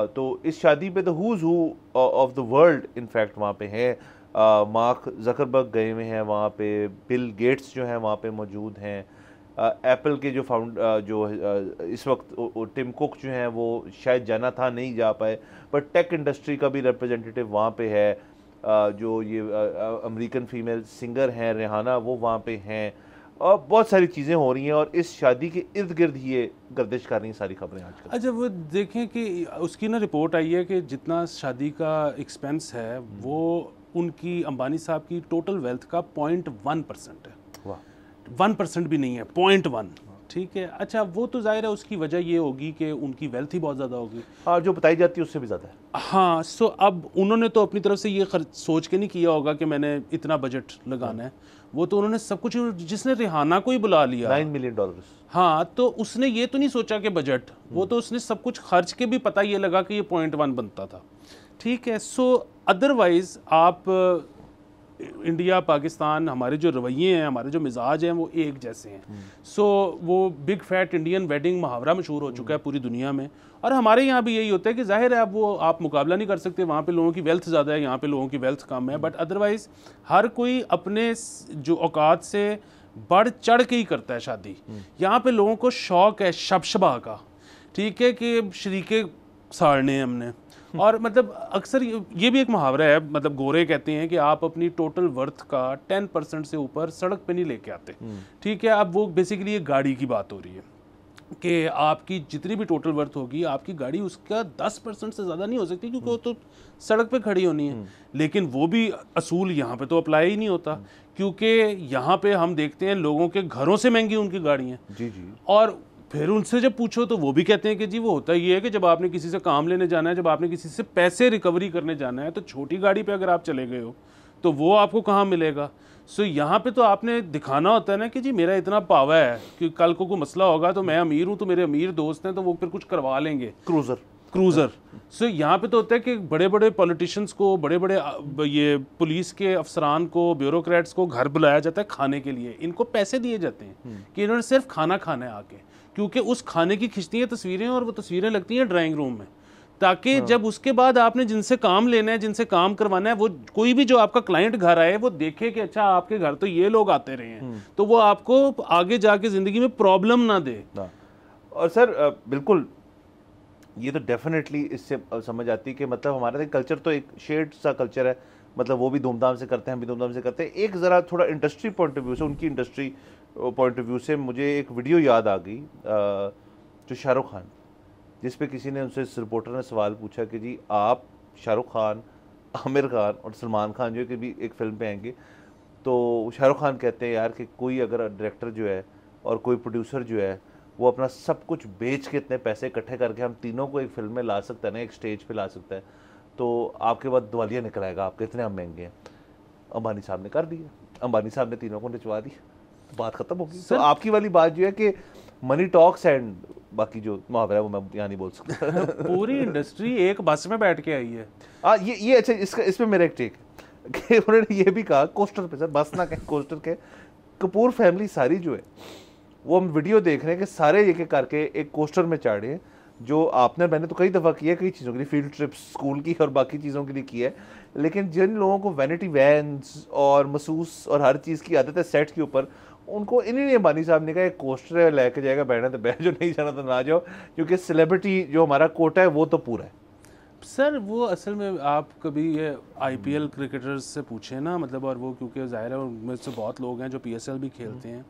तो इस शादी पे the who's who of the world in fact वहाँ पे है। मार्क जकरबर्ग गए हुए हैं वहाँ पे, बिल गेट्स जो हैं वहाँ पे मौजूद हैं, एप्पल के जो इस वक्त टिम कुक जो हैं वो शायद जाना था, नहीं जा पाए, पर टेक इंडस्ट्री का भी रिप्रेजेंटेटिव वहाँ पे है। जो ये अमेरिकन फीमेल सिंगर हैं रिहाना, वो वहाँ पे हैं। और बहुत सारी चीज़ें हो रही हैं और इस शादी के इर्द गिर्द ही ये गर्दिश कर रही हैं सारी खबरें आजकल। अच्छा, वो देखें कि उसकी ना रिपोर्ट आई है कि जितना शादी का एक्सपेंस है वो उनकी अंबानी साहब की टोटल वेल्थ का 0.1% है। वाह, 1% भी नहीं है, 0.1। ठीक है। अच्छा, वो तो जाहिर है उसकी वजह ये होगी कि उनकी वेल्थ ही बहुत ज़्यादा होगी। हाँ, जो बताई जाती है उससे भी ज़्यादा है। हाँ, सो अब उन्होंने तो अपनी तरफ से ये सोच के नहीं किया होगा कि मैंने इतना बजट लगाना है। वो तो उन्होंने सब कुछ, जिसने रिहाना को ही बुला लिया $9 मिलियन। हाँ, तो उसने ये तो नहीं सोचा कि बजट, वो तो उसने सब कुछ खर्च के भी पता ये लगा कि ये 0.1 बनता था। ठीक है। सो अदरवाइज आप इंडिया पाकिस्तान, हमारे जो रवैये हैं, हमारे जो मिजाज हैं वो एक जैसे हैं। सो वो बिग फैट इंडियन वेडिंग मुहावरा मशहूर हो चुका है पूरी दुनिया में, और हमारे यहाँ भी यही होता है कि जाहिर है अब वो आप मुकाबला नहीं कर सकते। वहाँ पे लोगों की वेल्थ ज़्यादा है, यहाँ पे लोगों की वेल्थ कम है, बट अदरवाइज़ हर कोई अपने जो औकात से बढ़ चढ़ के ही करता है शादी। यहाँ पे लोगों को शौक है शबशबा का, ठीक है, कि शरीके साड़ने हमने। और मतलब अक्सर ये भी एक मुहावरा है, मतलब गोरे कहते हैं कि आप अपनी टोटल वर्थ का 10% से ऊपर सड़क पे नहीं लेके आते। ठीक है। अब वो बेसिकली ये गाड़ी की बात हो रही है कि आपकी जितनी भी टोटल वर्थ होगी, आपकी गाड़ी उसका 10% से ज़्यादा नहीं हो सकती, क्योंकि वो तो सड़क पे खड़ी होनी है। लेकिन वो भी असूल यहाँ पे तो अप्लाई ही नहीं होता, क्योंकि यहाँ पे हम देखते हैं लोगों के घरों से महंगी उनकी गाड़ियाँ। जी जी। और फिर उनसे जब पूछो तो वो भी कहते हैं कि जी वो होता ये है कि जब आपने किसी से काम लेने जाना है, जब आपने किसी से पैसे रिकवरी करने जाना है, तो छोटी गाड़ी पे अगर आप चले गए हो तो वो आपको कहाँ मिलेगा। सो यहाँ पे तो आपने दिखाना होता है ना कि जी मेरा इतना पावा है कि कल को कोई मसला होगा तो मैं अमीर हूँ, तो मेरे अमीर दोस्त हैं, तो वो फिर कुछ करवा लेंगे। क्रूज़र। सो यहाँ पे तो होता है कि बड़े बड़े पॉलिटिशियंस को, बड़े बड़े ये पुलिस के अफसरान को, ब्यूरोक्रेट्स को घर बुलाया जाता है खाने के लिए। इनको पैसे दिए जाते हैं कि इन्होंने सिर्फ खाना खाना है आके, क्योंकि उस खाने की खिंचती हैं तस्वीरें और वो तस्वीरें लगती हैं ड्राइंग रूम में, ताकि जब उसके बाद आपने जिनसे काम लेना है, जिनसे काम करवाना है, वो कोई भी जो आपका क्लाइंट घर आए वो देखे कि अच्छा आपके घर तो ये लोग आते रहे हैं, तो वो आपको आगे जाके ज़िंदगी में प्रॉब्लम ना दे। और सर बिल्कुल ये तो डेफिनेटली इससे समझ आती है कि मतलब हमारा कल्चर तो एक शेड सा कल्चर है, मतलब वो भी धूमधाम से करते हैं, हम भी धूमधाम से करते हैं। एक ज़रा थोड़ा इंडस्ट्री पॉइंट ऑफ व्यू से, उनकी इंडस्ट्री पॉइंट ऑफ व्यू से मुझे एक वीडियो याद आ गई, जो शाहरुख खान, जिस पे किसी ने उनसे, इस रिपोर्टर ने सवाल पूछा कि जी आप शाहरुख खान, आमिर खान और सलमान खान जो कि भी एक फ़िल्म पे आएंगे, तो शाहरुख खान कहते हैं यार कि कोई अगर डायरेक्टर जो है और कोई प्रोड्यूसर जो है वो अपना सब कुछ बेच के इतने पैसे इकट्ठे करके हम तीनों को एक फिल्म में ला सकता है ना, एक स्टेज पे ला सकता है, तो आपके बाद दिवालिया निकल आएगा, आपके इतने हम महंगे हैं। अंबानी साहब ने कर दिया, अंबानी साहब ने तीनों को निचवा दिया, तो बात खत्म हो गई। तो आपकी वाली बात जो है कि मनी टॉक्स एंड बाकी जो मुहावरा है वो मैं यहाँ नहीं बोल सकता। पूरी इंडस्ट्री एक बस में बैठ के आई है। ये अच्छा, इसमें मेरा एक टेक कि उन्होंने ये भी कहा कोस्टर पे, सर बस ना कहें, कोस्टर के कपूर फैमिली सारी जो है वो हम वीडियो देख रहे हैं कि सारे एक एक करके एक कोस्टर में चाड़े हैं, जो आपने, मैंने तो कई दफ़ा किया, कई चीज़ों के लिए, फील्ड ट्रिप्स स्कूल की और बाकी चीज़ों के लिए किया है, लेकिन जिन लोगों को वैनिटी वैन्स और मसूस और हर चीज़ की आदत है सेट के ऊपर, उनको इन्हीं अंबानी साहब ने कहा एक कोस्टर है, लेके जाएगा, बैठना तो बैठ, जो नहीं जाना तो ना जाओ, क्योंकि सेलिब्रिटी जो हमारा कोटा है वो तो पूरा है। सर वो असल में आप कभी ये आईपीएल क्रिकेटर्स से पूछें ना, मतलब, और वो क्योंकि ज़ाहिर है उनमें से बहुत लोग हैं जो पीएसएल भी खेलते हैं,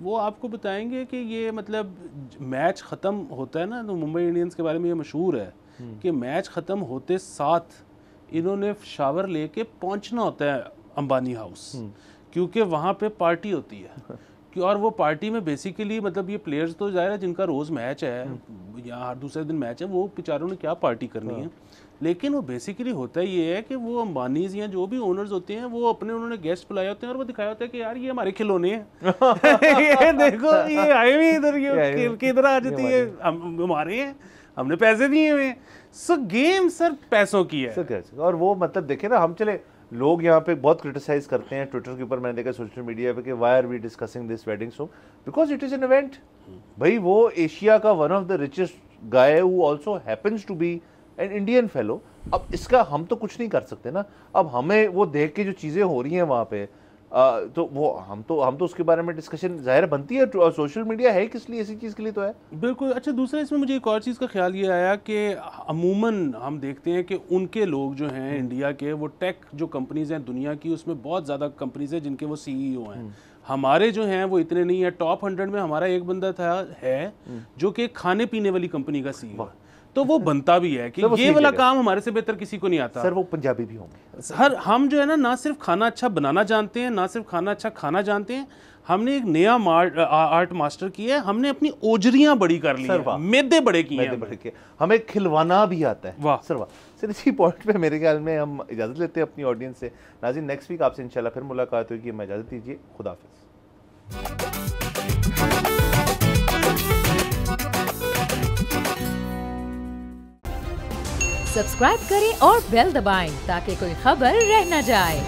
वो आपको बताएंगे कि ये मतलब मैच ख़त्म होता है ना, तो मुंबई इंडियंस के बारे में ये मशहूर है कि मैच ख़त्म होते साथ इन्होंने शावर लेके पहुंचना होता है अंबानी हाउस, क्योंकि वहाँ पे पार्टी होती है और वो पार्टी में बेसिकली मतलब ये प्लेयर्स तो ज़ाहिर है जिनका रोज़ मैच है या हर दूसरे दिन मैच है, वो बेचारों ने क्या पार्टी करनी है, लेकिन वो बेसिकली होता ये है कि वो अंबानीज या जो भी ओनर्स होते हैं वो अपने, उन्होंने गेस्ट बुलाए होते हैं और वो दिखाया होता है कि यार ये हमारे खिलौने हैं ये देखो ये आए हुए इधर, ये इधर आ जाती है, हम हमारे हैं, हमने पैसे दिए हुए हैं। सो गेम सर पैसों की है। और वो मतलब देखे ना, हम चले लोग यहाँ पे बहुत क्रिटिसाइज करते हैं ट्विटर के ऊपर, मैंने देखा सोशल मीडिया पे कि why are we discussing this wedding so, because it is an event. भाई वो एशिया का one of the richest guy who also happens to be an Indian fellow. अब इसका हम तो कुछ नहीं कर सकते ना, अब हमें वो देख के जो चीज़ें हो रही हैं वहाँ पे, तो वो हम तो उसके बारे में डिस्कशन ज़ाहिर बनती है, सोशल मीडिया है किस लिए, इसी चीज़ के लिए तो है। बिल्कुल। अच्छा, दूसरा इसमें मुझे एक और चीज़ का ख्याल ये आया कि अमूमन हम देखते हैं कि उनके लोग जो हैं इंडिया के, वो टेक जो कंपनीज़ हैं दुनिया की, उसमें बहुत ज़्यादा कंपनीज़ हैं जिनके वो सीईओ हैं। हमारे जो हैं वो इतने नहीं है। टॉप 100 में हमारा एक बंदा है जो कि खाने पीने वाली कंपनी का सीईओ, तो वो बनता भी है कि ये वाला काम हमारे से बेहतर किसी को नहीं आता। सर वो पंजाबी भी होंगे सर, हम जो है ना सिर्फ खाना अच्छा बनाना जानते हैं, ना सिर्फ खाना अच्छा खाना जानते हैं, हमने एक नया आर्ट मास्टर किया है, हमने अपनी ओजरियां बड़ी कर ली हैं, मैदे बड़े किए हैं, हमें खिलवाना भी आता है। वाह सर वाह। सर इसी पॉइंट पे मेरे ख्याल में हम इजाज़त लेते हैं अपनी ऑडियंस से। नाज़रीन, नेक्स्ट वीक आपसे इंशाल्लाह फिर मुलाकात होगी। मैं इजाज़त दीजिए, खुदा हाफिज़। सब्सक्राइब करें और बेल दबाएं ताकि कोई खबर रह न जाए।